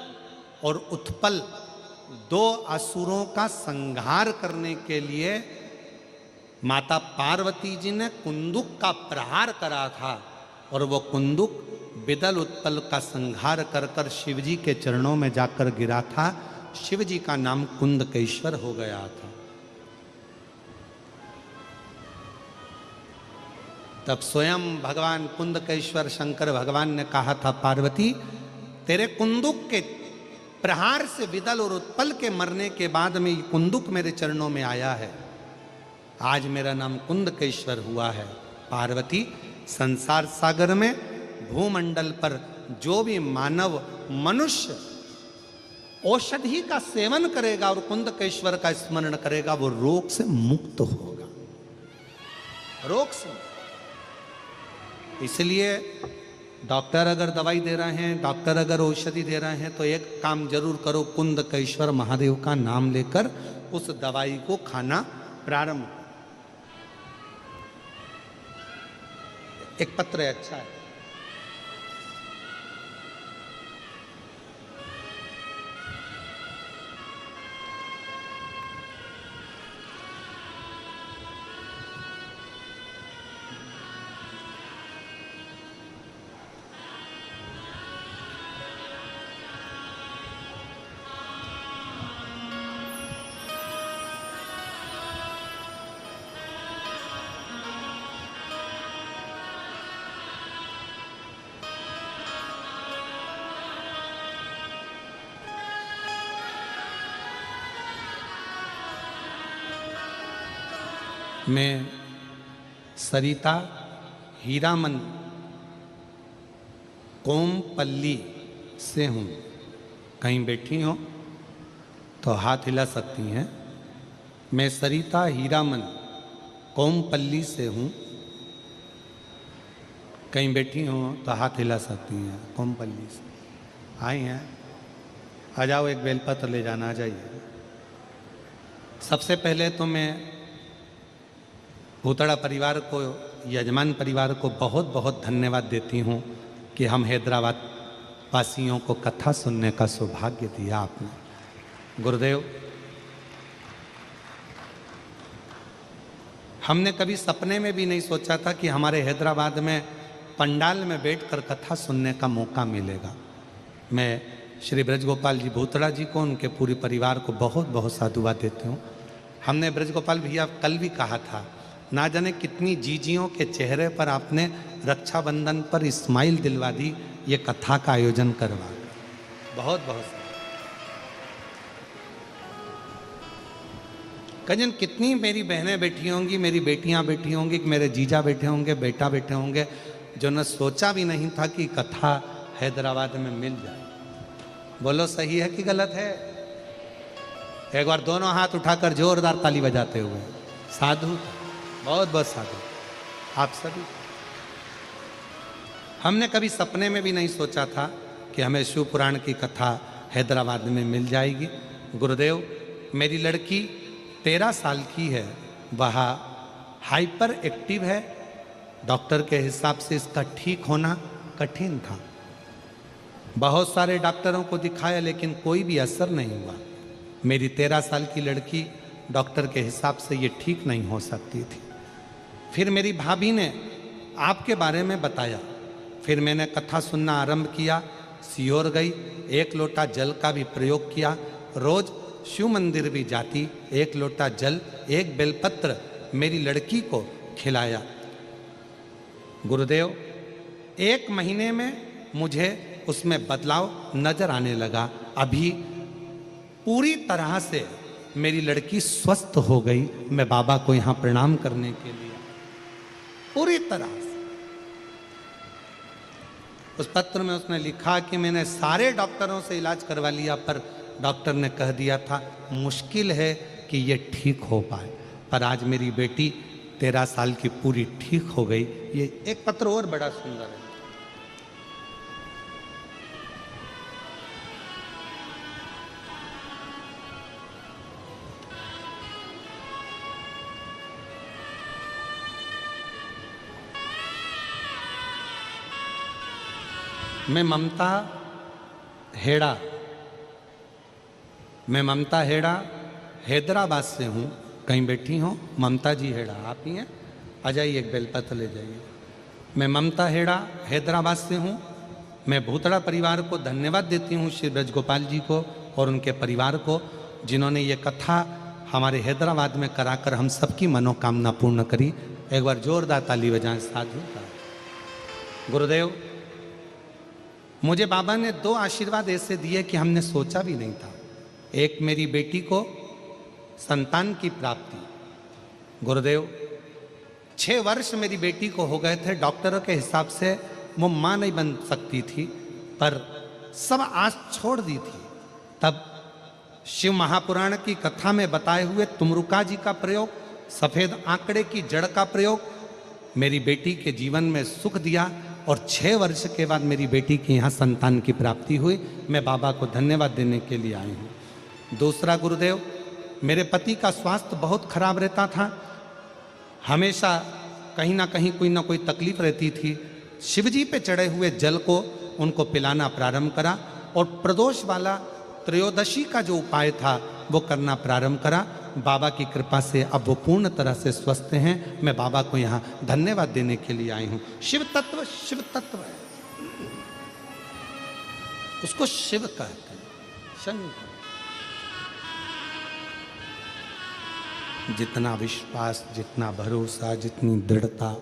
और उत्पल दो असुरों का संहार करने के लिए माता पार्वती जी ने कुंदुक का प्रहार करा था, और वो कुंदुक बिदल उत्पल का संहार कर कर शिव जी के चरणों में जाकर गिरा था। शिव जी का नाम कुंदकेश्वर हो गया था। तब स्वयं भगवान कुंदकेश्वर शंकर भगवान ने कहा था, पार्वती तेरे कुंदुक के प्रहार से विदल और उत्पल के मरने के बाद में ये कुंदुक मेरे चरणों में आया है, आज मेरा नाम कुंदकेश्वर हुआ है। पार्वती, संसार सागर में भूमंडल पर जो भी मानव मनुष्य औषधि का सेवन करेगा और कुंदकेश्वर का स्मरण करेगा, वो रोग से मुक्त होगा, रोग से। इसलिए डॉक्टर अगर दवाई दे रहे हैं, डॉक्टर अगर औषधि दे रहे हैं, तो एक काम जरूर करो, कुंदकेश्वर महादेव का नाम लेकर उस दवाई को खाना प्रारंभ। एक पत्र है, अच्छा है। मैं सरिता हीरामन कोमपल्ली से हूँ। कहीं बैठी हो तो हाथ हिला सकती हैं। मैं सरिता हीरामन कोमपल्ली से हूँ। कहीं बैठी हो तो हाथ हिला सकती हैं। कोमपल्ली से आई हैं, आ जाओ, एक बेलपत्र ले जाना, आ जाइए। सबसे पहले तो मैं भूतड़ा परिवार को, यजमान परिवार को बहुत बहुत धन्यवाद देती हूँ कि हम हैदराबाद वासियों को कथा सुनने का सौभाग्य दिया आपने। गुरुदेव, हमने कभी सपने में भी नहीं सोचा था कि हमारे हैदराबाद में पंडाल में बैठकर कथा सुनने का मौका मिलेगा। मैं श्री ब्रजगोपाल जी भूतड़ा जी को, उनके पूरे परिवार को बहुत बहुत साधुवाद देती हूँ। हमने ब्रजगोपाल भैया कल भी कहा था, ना जाने कितनी जीजियों के चेहरे पर आपने रक्षाबंधन पर इस्माइल दिलवा दी ये कथा का आयोजन करवा। बहुत बहुत कजन, कितनी मेरी बहनें बैठी होंगी, मेरी बेटियां बैठी होंगी, मेरे जीजा बैठे होंगे, बेटा बैठे होंगे, जो ने सोचा भी नहीं था कि कथा हैदराबाद में मिल जाए। बोलो सही है कि गलत है? एक बार दोनों हाथ उठाकर जोरदार ताली बजाते हुए। साधु, बहुत बहुत साधु आप सभी। हमने कभी सपने में भी नहीं सोचा था कि हमें शिव पुराण की कथा हैदराबाद में मिल जाएगी। गुरुदेव, मेरी लड़की 13 साल की है, वह हाइपर एक्टिव है। डॉक्टर के हिसाब से इसका ठीक होना कठिन था। बहुत सारे डॉक्टरों को दिखाया लेकिन कोई भी असर नहीं हुआ। मेरी 13 साल की लड़की डॉक्टर के हिसाब से ये ठीक नहीं हो सकती थी। फिर मेरी भाभी ने आपके बारे में बताया। फिर मैंने कथा सुनना आरंभ किया, सियोर गई, 1 लोटा जल का भी प्रयोग किया। रोज शिव मंदिर भी जाती, 1 लोटा जल 1 बेलपत्र मेरी लड़की को खिलाया। गुरुदेव, 1 महीने में मुझे उसमें बदलाव नजर आने लगा। अभी पूरी तरह से मेरी लड़की स्वस्थ हो गई। मैं बाबा को यहाँ प्रणाम करने के लिए पूरी तरह से। उस पत्र में उसने लिखा कि मैंने सारे डॉक्टरों से इलाज करवा लिया, पर डॉक्टर ने कह दिया था मुश्किल है कि ये ठीक हो पाए। पर आज मेरी बेटी 13 साल की पूरी ठीक हो गई। ये एक पत्र और बड़ा सुंदर है। मैं ममता हेड़ा हैदराबाद से हूँ। कहीं बैठी हो? ममता जी हेड़ा आप ही हैं? आ जाइए, एक बेलपत्र ले जाइए। मैं ममता हेड़ा हैदराबाद से हूँ। मैं भूतड़ा परिवार को धन्यवाद देती हूँ, श्री ब्रजगोपाल जी को और उनके परिवार को, जिन्होंने ये कथा हमारे हैदराबाद में कराकर हम सबकी मनोकामना पूर्ण करी। एक बार जोरदार ताली बजाएं साधु का। गुरुदेव, मुझे बाबा ने 2 आशीर्वाद ऐसे दिए कि हमने सोचा भी नहीं था। एक, मेरी बेटी को संतान की प्राप्ति। गुरुदेव, 6 वर्ष मेरी बेटी को हो गए थे। डॉक्टरों के हिसाब से वो माँ नहीं बन सकती थी, पर सब आस छोड़ दी थी। तब शिव महापुराण की कथा में बताए हुए तुमरुका जी का प्रयोग, सफेद आंकड़े की जड़ का प्रयोग मेरी बेटी के जीवन में सुख दिया और 6 वर्ष के बाद मेरी बेटी की यहाँ संतान की प्राप्ति हुई। मैं बाबा को धन्यवाद देने के लिए आई हूँ। दूसरा, गुरुदेव, मेरे पति का स्वास्थ्य बहुत खराब रहता था। हमेशा कहीं ना कहीं कोई ना कोई तकलीफ रहती थी। शिवजी पे चढ़े हुए जल को उनको पिलाना प्रारंभ करा और प्रदोष वाला त्रयोदशी का जो उपाय था वो करना प्रारंभ करा। बाबा की कृपा से अब वो पूर्ण तरह से स्वस्थ हैं। मैं बाबा को यहाँ धन्यवाद देने के लिए आई हूँ। शिव तत्व है, उसको शिव कहते हैं, शंकर। जितना विश्वास, जितना भरोसा, जितनी दृढ़ता,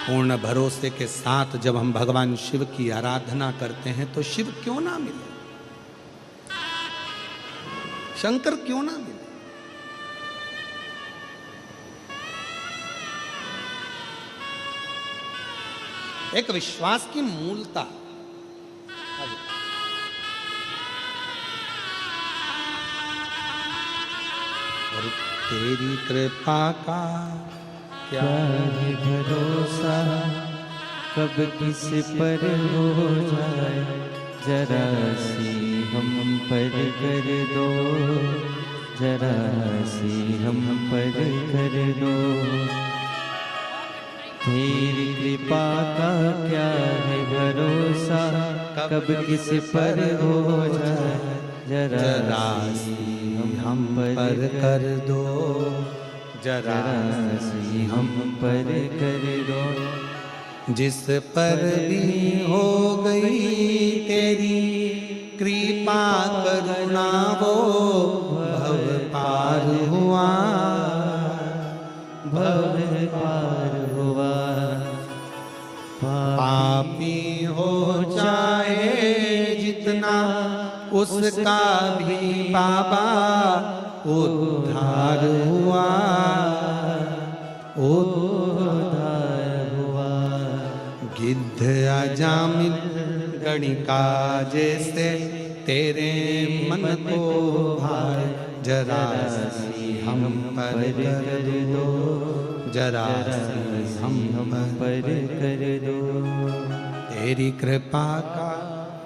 पूर्ण भरोसे के साथ जब हम भगवान शिव की आराधना करते हैं तो शिव क्यों ना मिले, शंकर क्यों ना मिले। एक विश्वास की मूलता। और तेरी कृपा का क्या है भरोसा, कब किस पर हो जाए, जरा सी हम पर कर दो, जरा सी हम पर कर दो। तेरी कृपा का क्या है भरोसा, कब किस पर हो जाए, जरा सी हम पर कर दो, जरा सी हम पर कर दो। जिस पर भी हो गई तेरी कृपा करुणा वो भव पार हुआ, भव पार हुआ। पापी हो जाए जितना उसका भी बाबा उद्धार हुआ, उद्धार हुआ। गिद्ध अजामिल गणिका जैसे तेरे मन को भाए, जरा सी हम पर कर दो, जरा सी हम पर कर दो। तेरी कृपा का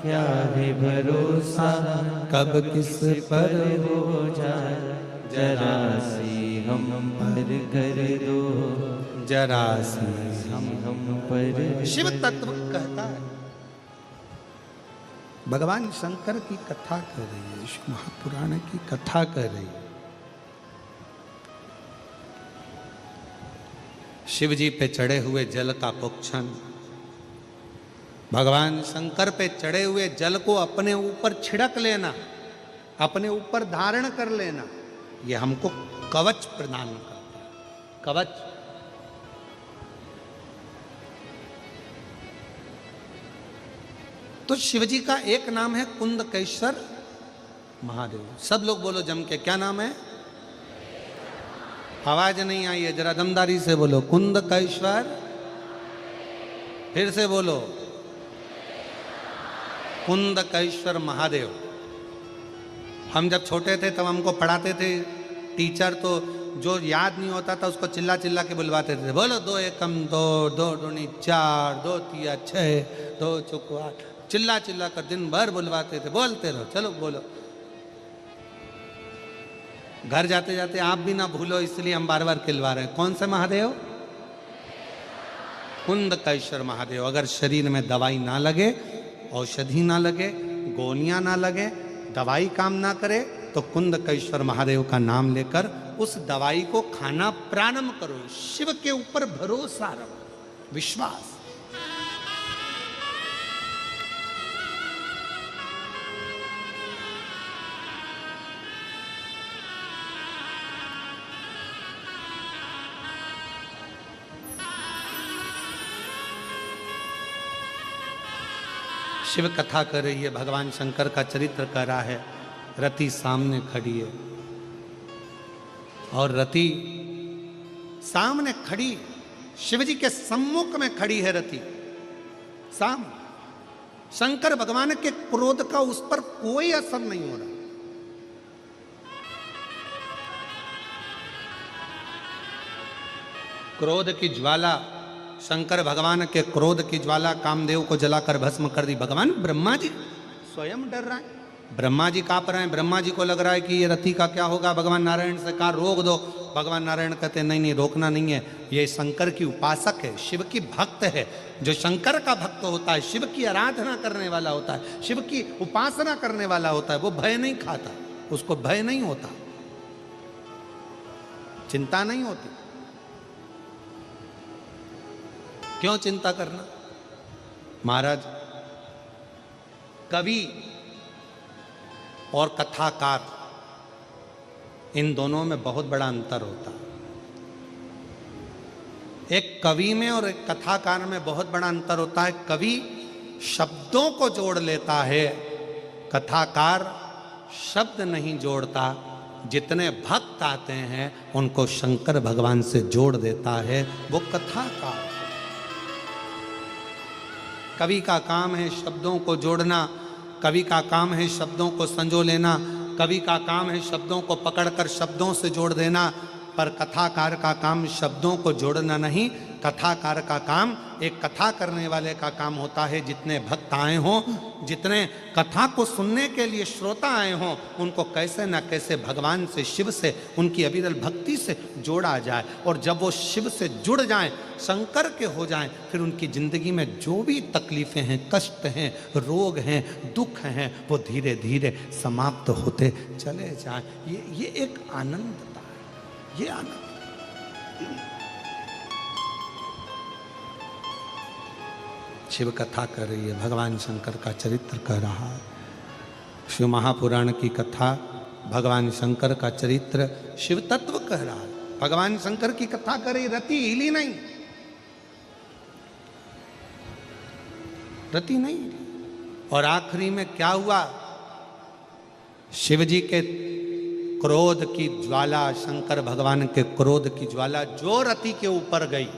क्या है भरोसा कब किस पर हो जाए, जरा सी हम पर कर दो। जरा सी हम पर शिव तत्व कहता है। भगवान शंकर की कथा कर रही है, विष्णु महापुराण की कथा कर रही है। शिव जी पे चढ़े हुए जल का पुक्षन, भगवान शंकर पे चढ़े हुए जल को अपने ऊपर छिड़क लेना, अपने ऊपर धारण कर लेना, ये हमको कवच प्रदान करता है। कवच तो शिवजी का एक नाम है कुंदकेश्वर महादेव। सब लोग बोलो जम के, क्या नाम है? आवाज नहीं आई है, जरा दमदारी से बोलो, कुंदकेश्वर। फिर से बोलो, कुंदकेश्वर महादेव। हम जब छोटे थे तब हमको पढ़ाते थे टीचर, तो जो याद नहीं होता था उसको चिल्ला चिल्ला के बुलवाते थे। बोलो 2 एकम 2, 2 दूनी 4, 2 तिया 6, 2 चौको 8, चिल्ला चिल्ला कर दिन भर बुलवाते थे। बोलते रहो, चलो बोलो। घर जाते जाते आप भी ना भूलो, इसलिए हम बार बार खिलवा रहे हैं। कौन से महादेव? कुंदकेश्वर महादेव। अगर शरीर में दवाई ना लगे, औषधि ना लगे, गोलियां ना लगे, दवाई काम ना करे, तो कुंदकेश्वर महादेव का नाम लेकर उस दवाई को खाना प्रारंभ करो। शिव के ऊपर भरोसा रखो, विश्वास। शिव कथा कर रही है, भगवान शंकर का चरित्र कर रहा है। रति सामने खड़ी है और रति सामने खड़ी, शिवजी के सम्मुख में खड़ी है रति सामने। शंकर भगवान के क्रोध का उस पर कोई असर नहीं हो रहा। क्रोध की ज्वाला, शंकर भगवान के क्रोध की ज्वाला कामदेव को जलाकर भस्म कर दी। भगवान ब्रह्मा जी स्वयं डर रहे हैं, ब्रह्मा जी कांप रहे हैं। ब्रह्मा जी को लग रहा है कि ये रति का क्या होगा। भगवान नारायण से कहा रोक दो, भगवान नारायण कहते नहीं नहीं रोकना नहीं है, ये शंकर की उपासक है, शिव की भक्त है। जो शंकर का भक्त होता है, शिव की आराधना करने वाला होता है, शिव की उपासना करने वाला होता है, वो भय नहीं खाता, उसको भय नहीं होता, चिंता नहीं होती। क्यों चिंता करना? महाराज, कवि और कथाकार, इन दोनों में बहुत बड़ा अंतर होता है। एक कवि में और एक कथाकार में बहुत बड़ा अंतर होता है। कवि शब्दों को जोड़ लेता है, कथाकार शब्द नहीं जोड़ता। जितने भक्त आते हैं उनको शंकर भगवान से जोड़ देता है, वो कथाकार। कवि का काम है शब्दों को जोड़ना, कवि का काम है शब्दों को संजो लेना, कवि का काम है शब्दों को पकड़कर शब्दों से जोड़ देना। पर कथाकार का काम शब्दों को जोड़ना नहीं, कथाकार का काम, एक कथा करने वाले का काम होता है, जितने भक्त आए हों, जितने कथा को सुनने के लिए श्रोता आए हों, उनको कैसे न कैसे भगवान से, शिव से, उनकी अविरल भक्ति से जोड़ा जाए। और जब वो शिव से जुड़ जाएं, शंकर के हो जाएं, फिर उनकी ज़िंदगी में जो भी तकलीफ़ें हैं, कष्ट हैं, रोग हैं, दुख हैं, वो धीरे धीरे समाप्त होते चले जाएं। ये एक आनंदता है, ये आनंद। शिव कथा कर रही है, भगवान शंकर का चरित्र कह रहा है। शिव महापुराण की कथा, भगवान शंकर का चरित्र, शिव तत्व कह रहा है। भगवान शंकर की कथा कर रही, रति हिली नहीं, रति नहीं। और आखिरी में क्या हुआ? शिव जी के क्रोध की ज्वाला, शंकर भगवान के क्रोध की ज्वाला जो रति के ऊपर गई,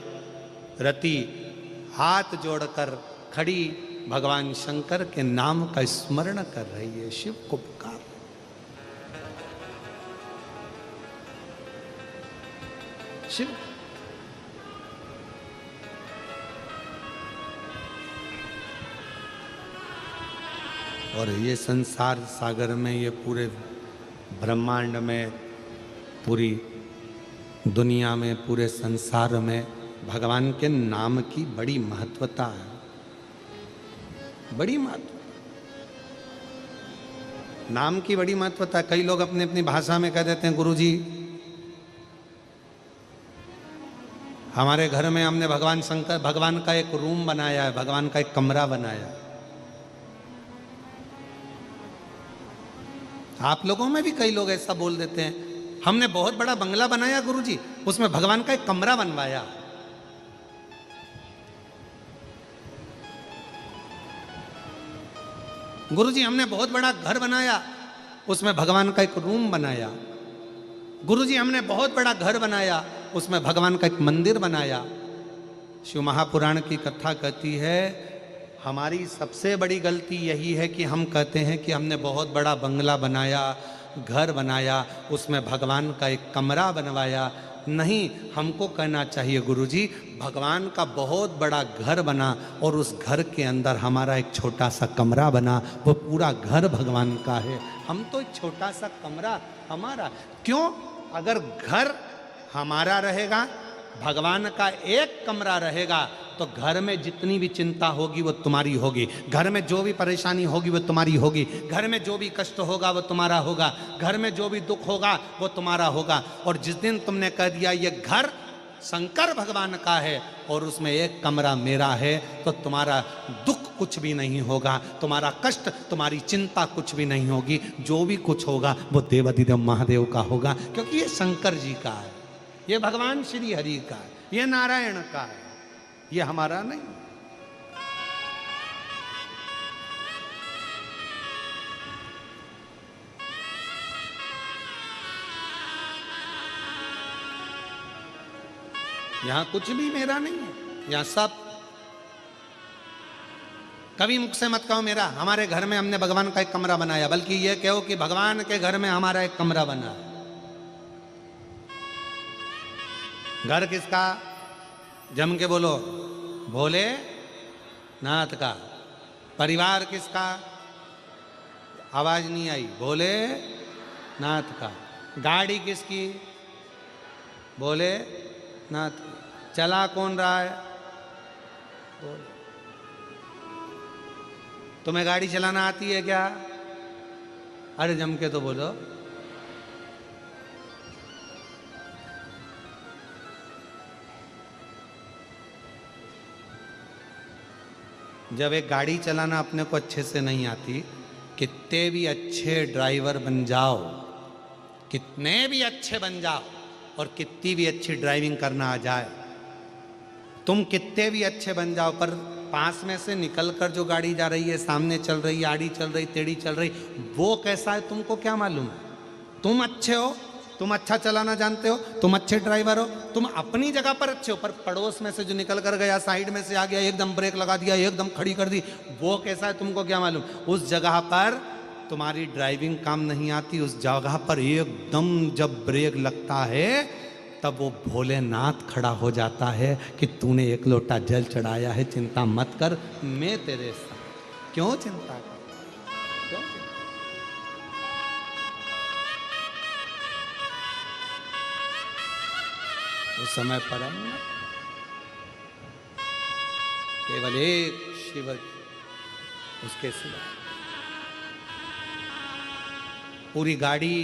रति हाथ जोड़कर खड़ी भगवान शंकर के नाम का स्मरण कर रही है, शिव को पुकार। शिव और ये संसार सागर में, ये पूरे ब्रह्मांड में, पूरी दुनिया में, पूरे संसार में भगवान के नाम की बड़ी महत्वता है, बड़ी महत्वता। नाम की बड़ी महत्वता। कई लोग अपनी अपनी भाषा में कह देते हैं, गुरुजी हमारे घर में हमने भगवान शंकर, भगवान का एक रूम बनाया है, भगवान का एक कमरा बनाया है। आप लोगों में भी कई लोग ऐसा बोल देते हैं, हमने बहुत बड़ा बंगला बनाया गुरुजी, उसमें भगवान का एक कमरा बनवाया। गुरुजी हमने बहुत बड़ा घर बनाया, उसमें भगवान का एक रूम बनाया। गुरुजी हमने बहुत बड़ा घर बनाया, उसमें भगवान का एक मंदिर बनाया। शिव महापुराण की कथा कहती है, हमारी सबसे बड़ी गलती यही है कि हम कहते हैं कि हमने बहुत बड़ा बंगला बनाया, घर बनाया, उसमें भगवान का एक कमरा बनवाया। नहीं, हमको कहना चाहिए गुरुजी भगवान का बहुत बड़ा घर बना और उस घर के अंदर हमारा एक छोटा सा कमरा बना, वो पूरा घर भगवान का है, हम तो एक छोटा सा कमरा हमारा। क्यों? अगर घर हमारा रहेगा, भगवान का एक कमरा रहेगा, तो घर में जितनी भी चिंता होगी वो तुम्हारी होगी, घर में जो भी परेशानी होगी वो तुम्हारी होगी, घर में जो भी कष्ट होगा वो तुम्हारा होगा, घर में जो भी दुख होगा वो तुम्हारा होगा। और जिस दिन तुमने कह दिया ये घर शंकर भगवान का है और उसमें एक कमरा मेरा है, तो तुम्हारा दुख कुछ भी नहीं होगा, तुम्हारा कष्ट, तुम्हारी चिंता कुछ भी नहीं होगी। जो भी कुछ होगा वो देवाधिदेव महादेव का होगा, क्योंकि ये शंकर जी का है, ये भगवान श्री हरि का है, ये नारायण का है, ये हमारा नहीं। यहां कुछ भी मेरा नहीं है, यहां सब। कभी मुख से मत कहो मेरा, हमारे घर में हमने भगवान का एक कमरा बनाया, बल्कि ये कहो कि भगवान के घर में हमारा एक कमरा बना। घर किसका? जम के बोलो, भोले नाथ का। परिवार किसका? आवाज नहीं आई, भोले नाथ का। गाड़ी किसकी? भोले नाथ की। चला कौन रहा है? बोले। तुम्हें गाड़ी चलाना आती है क्या? अरे जम के तो बोलो। जब एक गाड़ी चलाना अपने को अच्छे से नहीं आती, कितने भी अच्छे ड्राइवर बन जाओ, कितने भी अच्छे बन जाओ और कितनी भी अच्छी ड्राइविंग करना आ जाए, तुम कितने भी अच्छे बन जाओ, पर पास में से निकल कर जो गाड़ी जा रही है, सामने चल रही, आड़ी चल रही, टेढ़ी चल रही, वो कैसा है तुमको क्या मालूम? तुम अच्छे हो, तुम अच्छा चलाना जानते हो, तुम अच्छे ड्राइवर हो, तुम अपनी जगह पर अच्छे हो, पर पड़ोस में से जो निकल कर गया, साइड में से आ गया, एकदम ब्रेक लगा दिया, एकदम खड़ी कर दी, वो कैसा है तुमको क्या मालूम? उस जगह पर तुम्हारी ड्राइविंग काम नहीं आती। उस जगह पर एकदम जब ब्रेक लगता है, तब वो भोलेनाथ खड़ा हो जाता है कि तूने एक लोटा जल चढ़ाया है, चिंता मत कर, मैं तेरे साथ। क्यों चिंता कर? क्यों चिंता? उस समय पर हम केवल एक शिव, उसके सिवा पूरी गाड़ी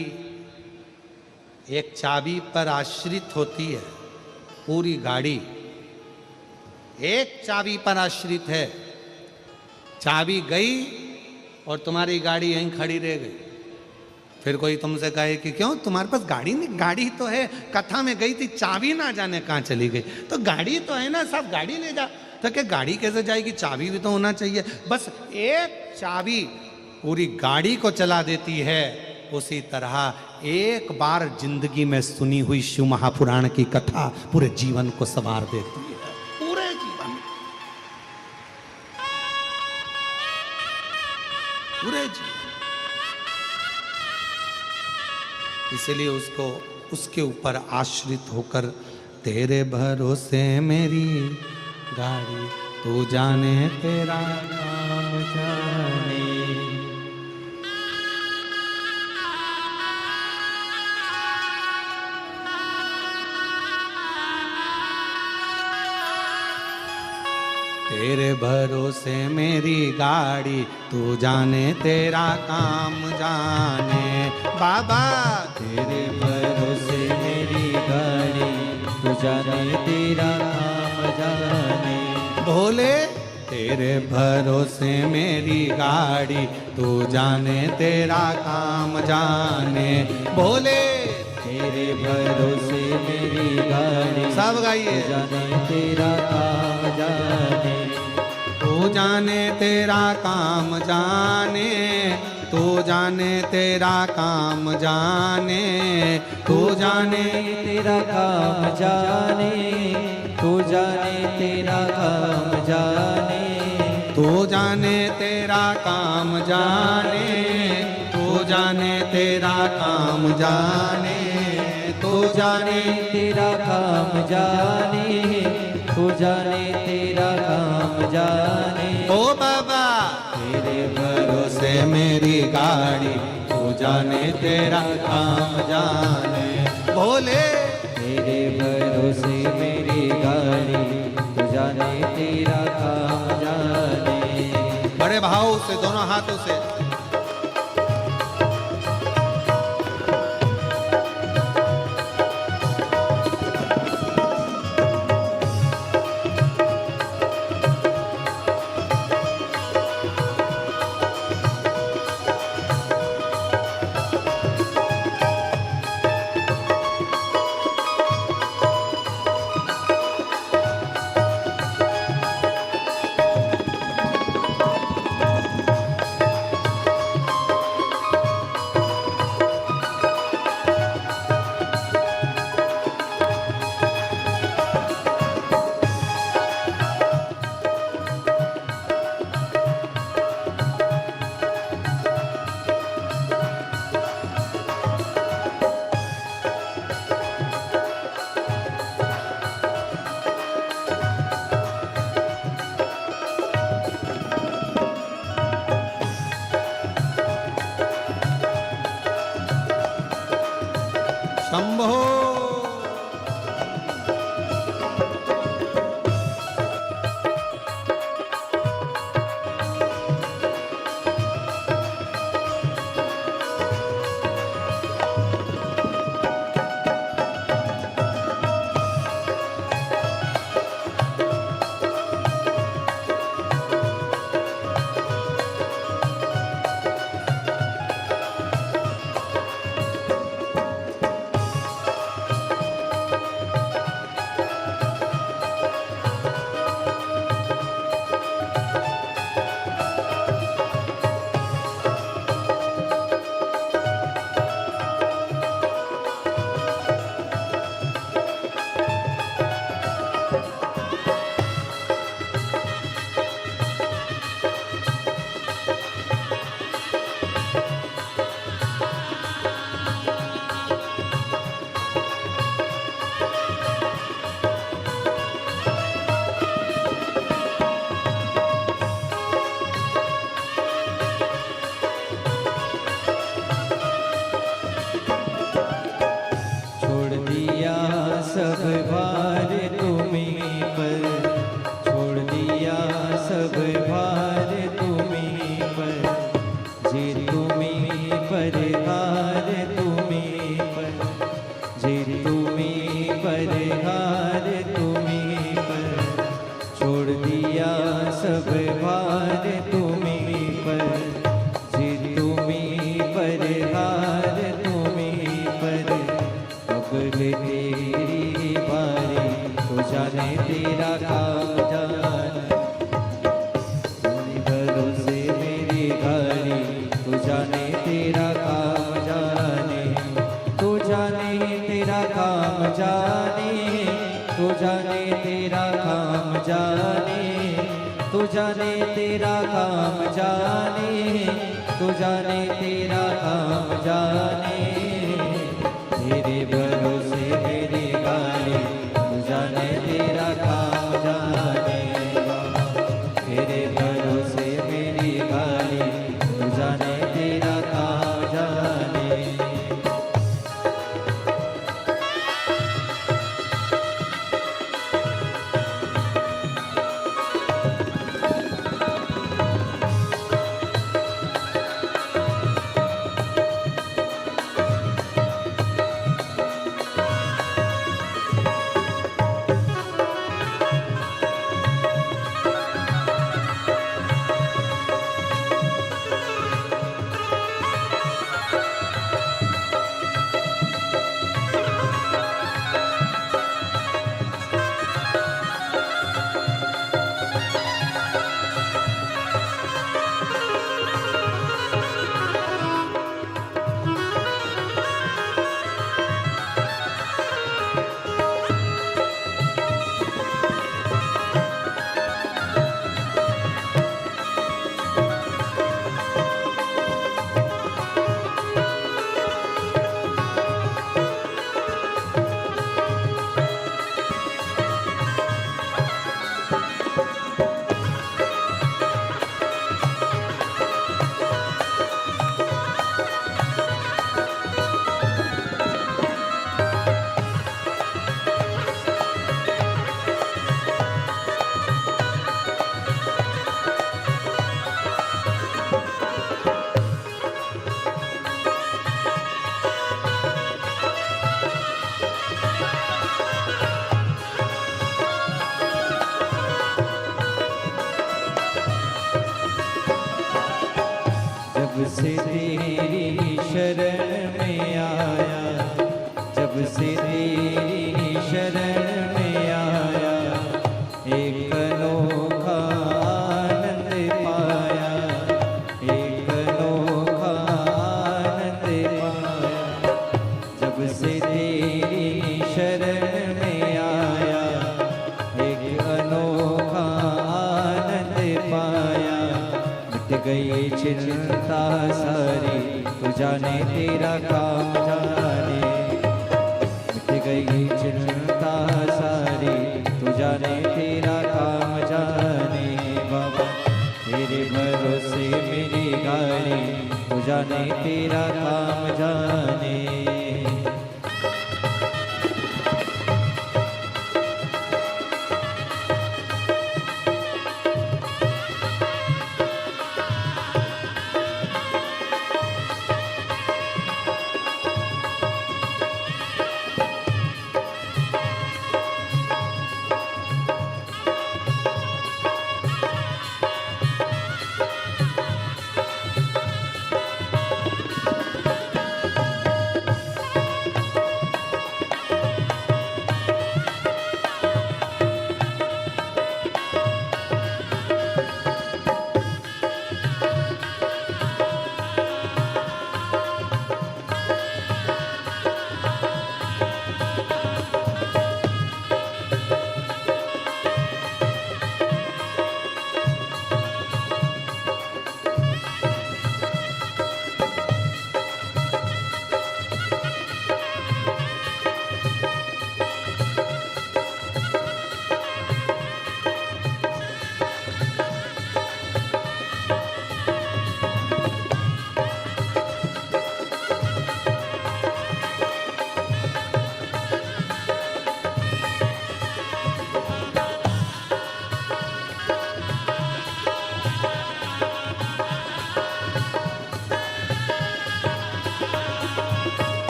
एक चाबी पर आश्रित होती है। पूरी गाड़ी एक चाबी पर आश्रित है। चाबी गई और तुम्हारी गाड़ी यहीं खड़ी रह गई। फिर कोई तुमसे कहे कि क्यों तुम्हारे पास गाड़ी नहीं? गाड़ी तो है, कथा में गई थी, चाबी ना जाने कहाँ चली गई। तो गाड़ी तो है ना, सब गाड़ी ले जा। तो क्या गाड़ी कैसे जाएगी? चाबी भी तो होना चाहिए। बस एक चाबी पूरी गाड़ी को चला देती है। उसी तरह एक बार जिंदगी में सुनी हुई शिव महापुराण की कथा पूरे जीवन को संवार देती है, पूरे जीवन, पूरे जीवन। इसलिए उसको उसके ऊपर आश्रित होकर, तेरे भरोसे मेरी गाड़ी, तू जाने तेरा नाम जाने तेरे भरोसे मेरी गाड़ी, तू जाने तेरा काम जाने। बाबा तेरे भरोसे मेरी गाड़ी, तू जाने तेरा काम जाने। भोले तेरे भरोसे मेरी गाड़ी, तू जाने तेरा काम जाने। भोले तेरे भरोसे मेरी गाड़ी, सब गाइए। तू जाने तेरा काम जाने। तू जाने तेरा काम जाने, तू जाने तेरा काम जाने, तू जाने तेरा काम जाने, तू जाने तेरा काम जाने। तू जाने तेरा काम जाने, तू जाने तेरा काम जाने, तू जाने तेरा काम जाने, तू जाने तेरा काम जाने। ओ बाबा तेरे भरोसे मेरी गाड़ी, तू जाने तेरा काम जाने। भोले तेरे भरोसे मेरी गाड़ी, तू जाने तेरा काम जाने। बड़े भाव से दोनों हाथों से शंभो। सब भार तुम्हीं पर, छोड़ दिया सब भार तुम्हीं पर। जी तुम्हीं पर हार तुम्हीं पर, जी तुम्हीं पर हार तुम्हीं पर। छोड़ दिया सब भार तुम्हीं पर, जी तुम्हीं पर हार तुम्हीं पर। अब तेरी बारी, तो जाने तेरा काम जाने। तेरे भरोसे मेरी गाड़ी, तो जाने तेरा काम जाने। तो जाने तेरा काम जाने, तो जाने तेरा काम जाने। तो जाने तेरा काम जाने, तो जाने तेरा काम जाने। तेरे भरोसे मेरी गाड़ी, तू जाने तेरा काम जाने। तेरे भरोसे मेरी गाड़ी, तू जाने तेरा काम जाने। से तेरी शरण में आया, जब से तेरी शरण में आया, एक अनोखा आनंद पाया, एक अनोखा आनंद पाया। जब से तेरी शरण में आया, एक अनोखा आनंद पाया। मिट गई चिंता सारी, तू जाने तेरा काम जाने। मिट गई चिंता सारी, तू जाने तेरा काम जाने। बाबा तेरे भरोसे मेरी गाड़ी, तू जाने तेरा काम जाने।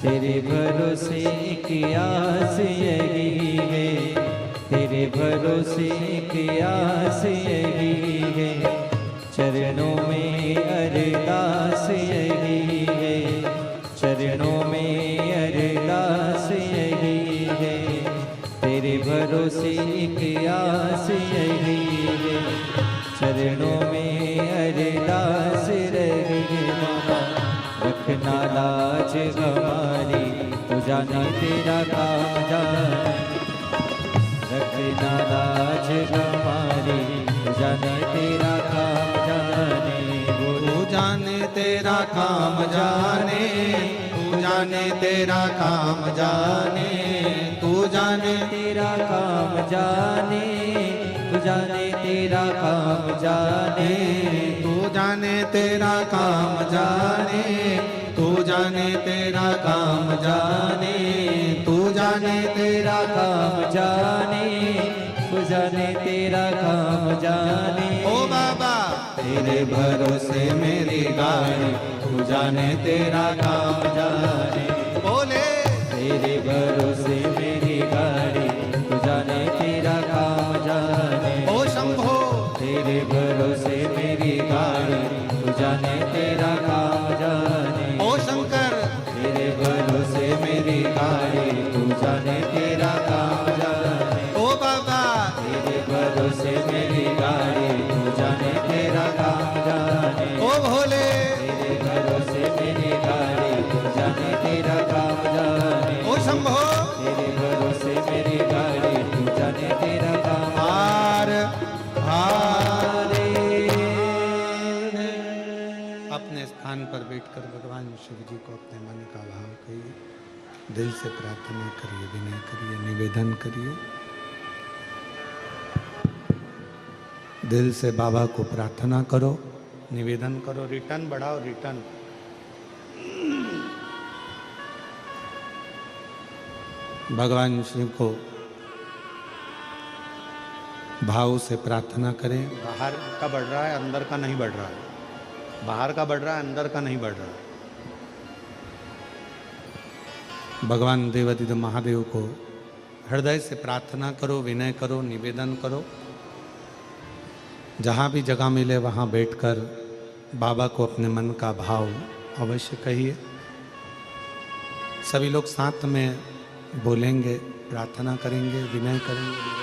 तेरे भरोसे की आस यही है, तेरे भरोसे की आस यही है। चरणों में अरदास यही है, चरणों में अरदास यही है। तेरे भरोसे की आस यही है, चरणों में अरदास रहे। बाबा रखना लाज हमारी, तू जाने तेरा काम जाने। रखना लाज हमारी, तू जाने तेरा काम जाने। तू जाने तेरा काम जाने, तू जाने तेरा काम जाने, तू जाने तेरा काम जाने, तू जाने तेरा काम जाने। तू जाने तेरा काम जाने, तू जाने तेरा काम जाने, तू जाने तेरा काम जाने, तू जाने तेरा काम जाने। ओ बाबा तेरे भरोसे मेरी गाड़ी, तू जाने तेरा काम जाने। बोले तेरे भरोसे मेरी गाड़ी, तू जाने तेरा काम जाने। ओ शंभो तेरे भरोसे मेरी गाड़ी, तू जाने तेरा काम जाने। ओ शंकर तेरे भरोसे मेरी गाड़ी, तू जाने तेरा काम जाने। ओ बाबा तेरे भरोसे मेरी गाड़ी, तू जाने तेरा काम जाने। ओ भोले तेरे भरोसे मेरी गाड़ी, तू जाने तेरा काम जाने। ओ शंभो तेरे भरोसे मेरी गाड़ी, तू जाने तेरा काम हार हार जाने। अपने स्थान पर बैठकर भगवान शिव जी को अपने मन का भाव कहिए, दिल से प्रार्थना करिए, विनय करिए, निवेदन करिए। दिल से बाबा को प्रार्थना करो, निवेदन करो, रिटर्न बढ़ाओ, रिटर्न। भगवान शिव को भाव से प्रार्थना करें। बाहर का बढ़ रहा है, अंदर का नहीं बढ़ रहा है। बाहर का बढ़ रहा है, अंदर का नहीं बढ़ रहा है। भगवान देवादिदेव महादेव को हृदय से प्रार्थना करो, विनय करो, निवेदन करो। जहाँ भी जगह मिले वहाँ बैठकर बाबा को अपने मन का भाव अवश्य कहिए। सभी लोग साथ में बोलेंगे, प्रार्थना करेंगे, विनय करेंगे।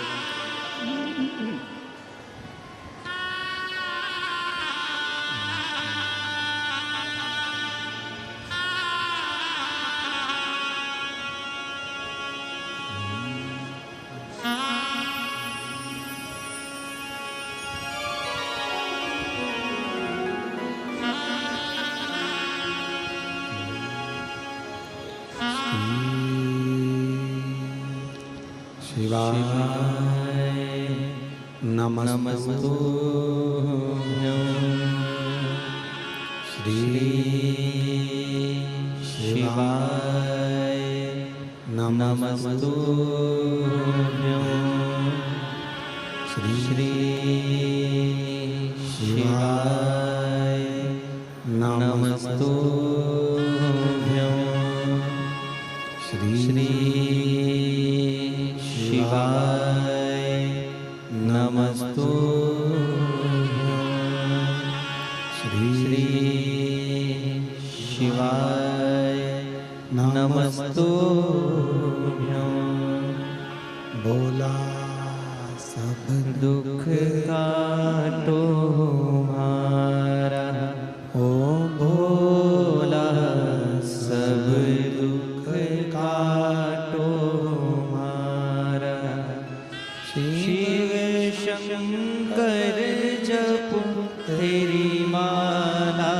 शिवाय नमस्तुभ्यं श्री शिवाय नमस्तुभ्यं श्री शिवाय नमस्तुभ्यं श्री शिवाय नमस्तुभ्यं श्री शिवाय नमस्तुभ्यं। बोला सब दुख काटो हमारा, ओ भोला सब दुख काटो हमारा। शिव शंकर जपो तेरी माला,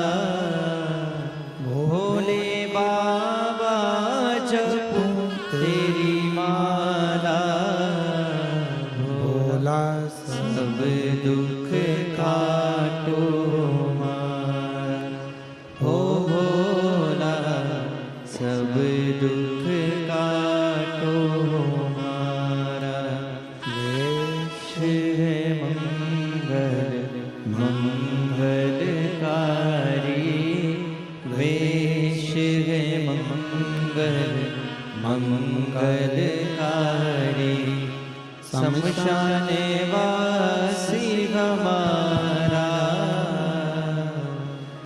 भोले बाबा जपो तेरी माला। भोला सब दुख काटो हमारा, ओ भोला सब दुख काटो हमारा। वेश है मंगल मंगलकारी, वेश है मंगल मंगलकारी। शमशान वासी हमारा,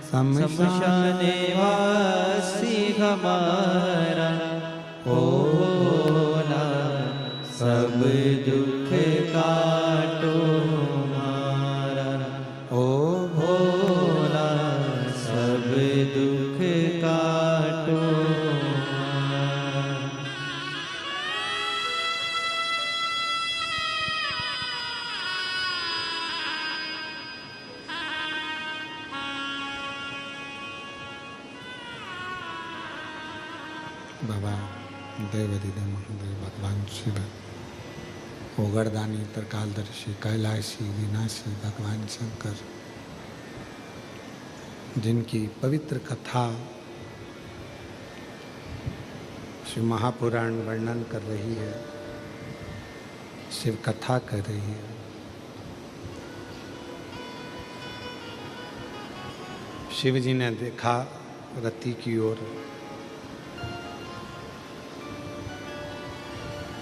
शमशान वासी हमारा। ओ भोला सब दुख काटो हमारा, ओ भोला सब दुख काटो हमारा। बाबा देवादिदेव महादेव भगवान शिव, ओगरदानी, त्रिकालदर्शी, कैलाशी, विनाशी भगवान शंकर, जिनकी पवित्र कथा शिव महापुराण वर्णन कर रही है, शिव कथा कर रही है। शिव जी ने देखा रति की ओर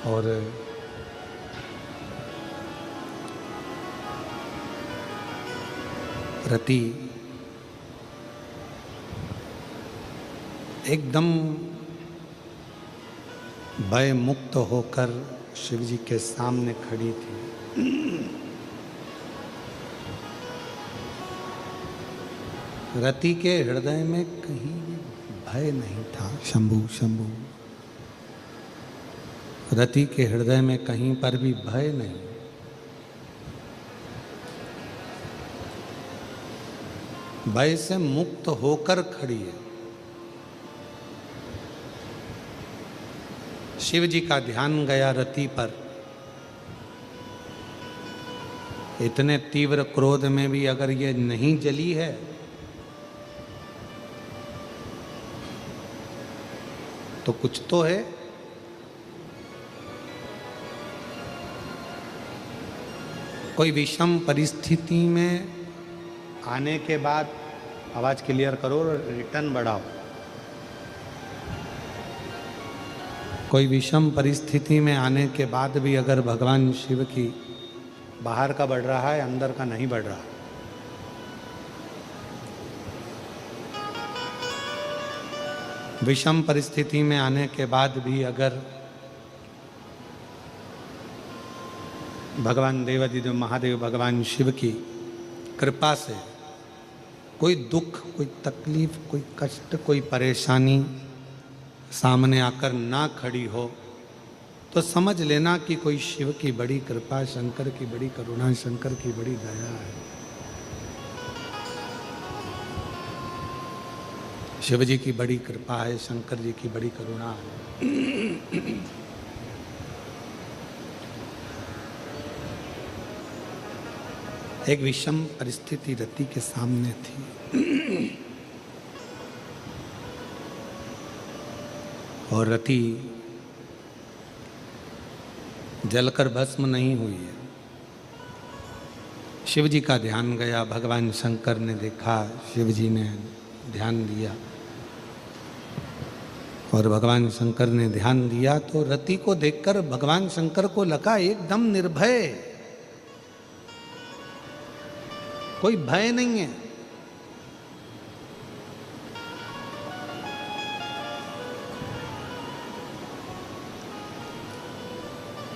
और रति एकदम भय मुक्त होकर शिव जी के सामने खड़ी थी। रति के हृदय में कहीं भी भय नहीं था। शंभु शंभु, रति के हृदय में कहीं पर भी भय नहीं। भय से मुक्त होकर खड़ी है। शिव जी का ध्यान गया रति पर। इतने तीव्र क्रोध में भी अगर ये नहीं जली है तो कुछ तो है। कोई विषम परिस्थिति में आने के बाद, आवाज क्लियर करो, रिटर्न बढ़ाओ। कोई विषम परिस्थिति में आने के बाद भी अगर भगवान शिव की बाहर का बढ़ रहा है, अंदर का नहीं बढ़ रहा, विषम परिस्थिति में आने के बाद भी अगर भगवान देवाधिदेव महादेव भगवान शिव की कृपा से कोई दुख, कोई तकलीफ, कोई कष्ट, कोई परेशानी सामने आकर ना खड़ी हो, तो समझ लेना कि कोई शिव की बड़ी कृपा, शंकर की बड़ी करुणा, शंकर की बड़ी दया है। शिव जी की बड़ी कृपा है, शंकर जी की बड़ी करुणा है। एक विषम परिस्थिति रति के सामने थी और रति जलकर भस्म नहीं हुई है। शिव जी का ध्यान गया, भगवान शंकर ने देखा, शिव जी ने ध्यान दिया और भगवान शंकर ने ध्यान दिया तो रति को देखकर भगवान शंकर को लगा एकदम निर्भय, कोई भय नहीं है।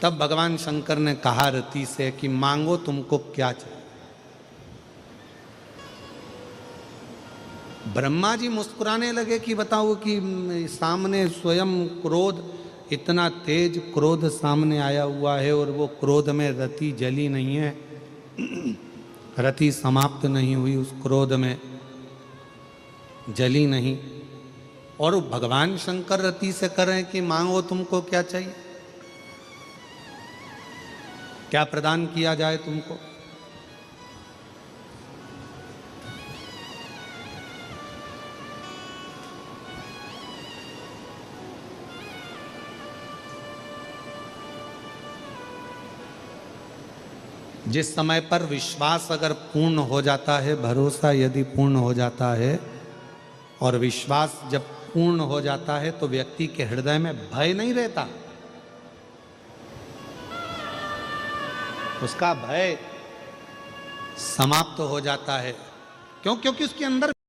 तब भगवान शंकर ने कहा रति से कि मांगो तुमको क्या चाहिए। ब्रह्मा जी मुस्कुराने लगे कि बताओ कि सामने स्वयं क्रोध, इतना तेज क्रोध सामने आया हुआ है और वो क्रोध में रति जली नहीं है, रति समाप्त नहीं हुई, उस क्रोध में जली नहीं, और भगवान शंकर रति से कर रहे हैं कि मांगो तुमको क्या चाहिए, क्या प्रदान किया जाए तुमको। जिस समय पर विश्वास अगर पूर्ण हो जाता है, भरोसा यदि पूर्ण हो जाता है और विश्वास जब पूर्ण हो जाता है तो व्यक्ति के हृदय में भय नहीं रहता, उसका भय समाप्त हो जाता है। क्यों? क्योंकि उसके अंदर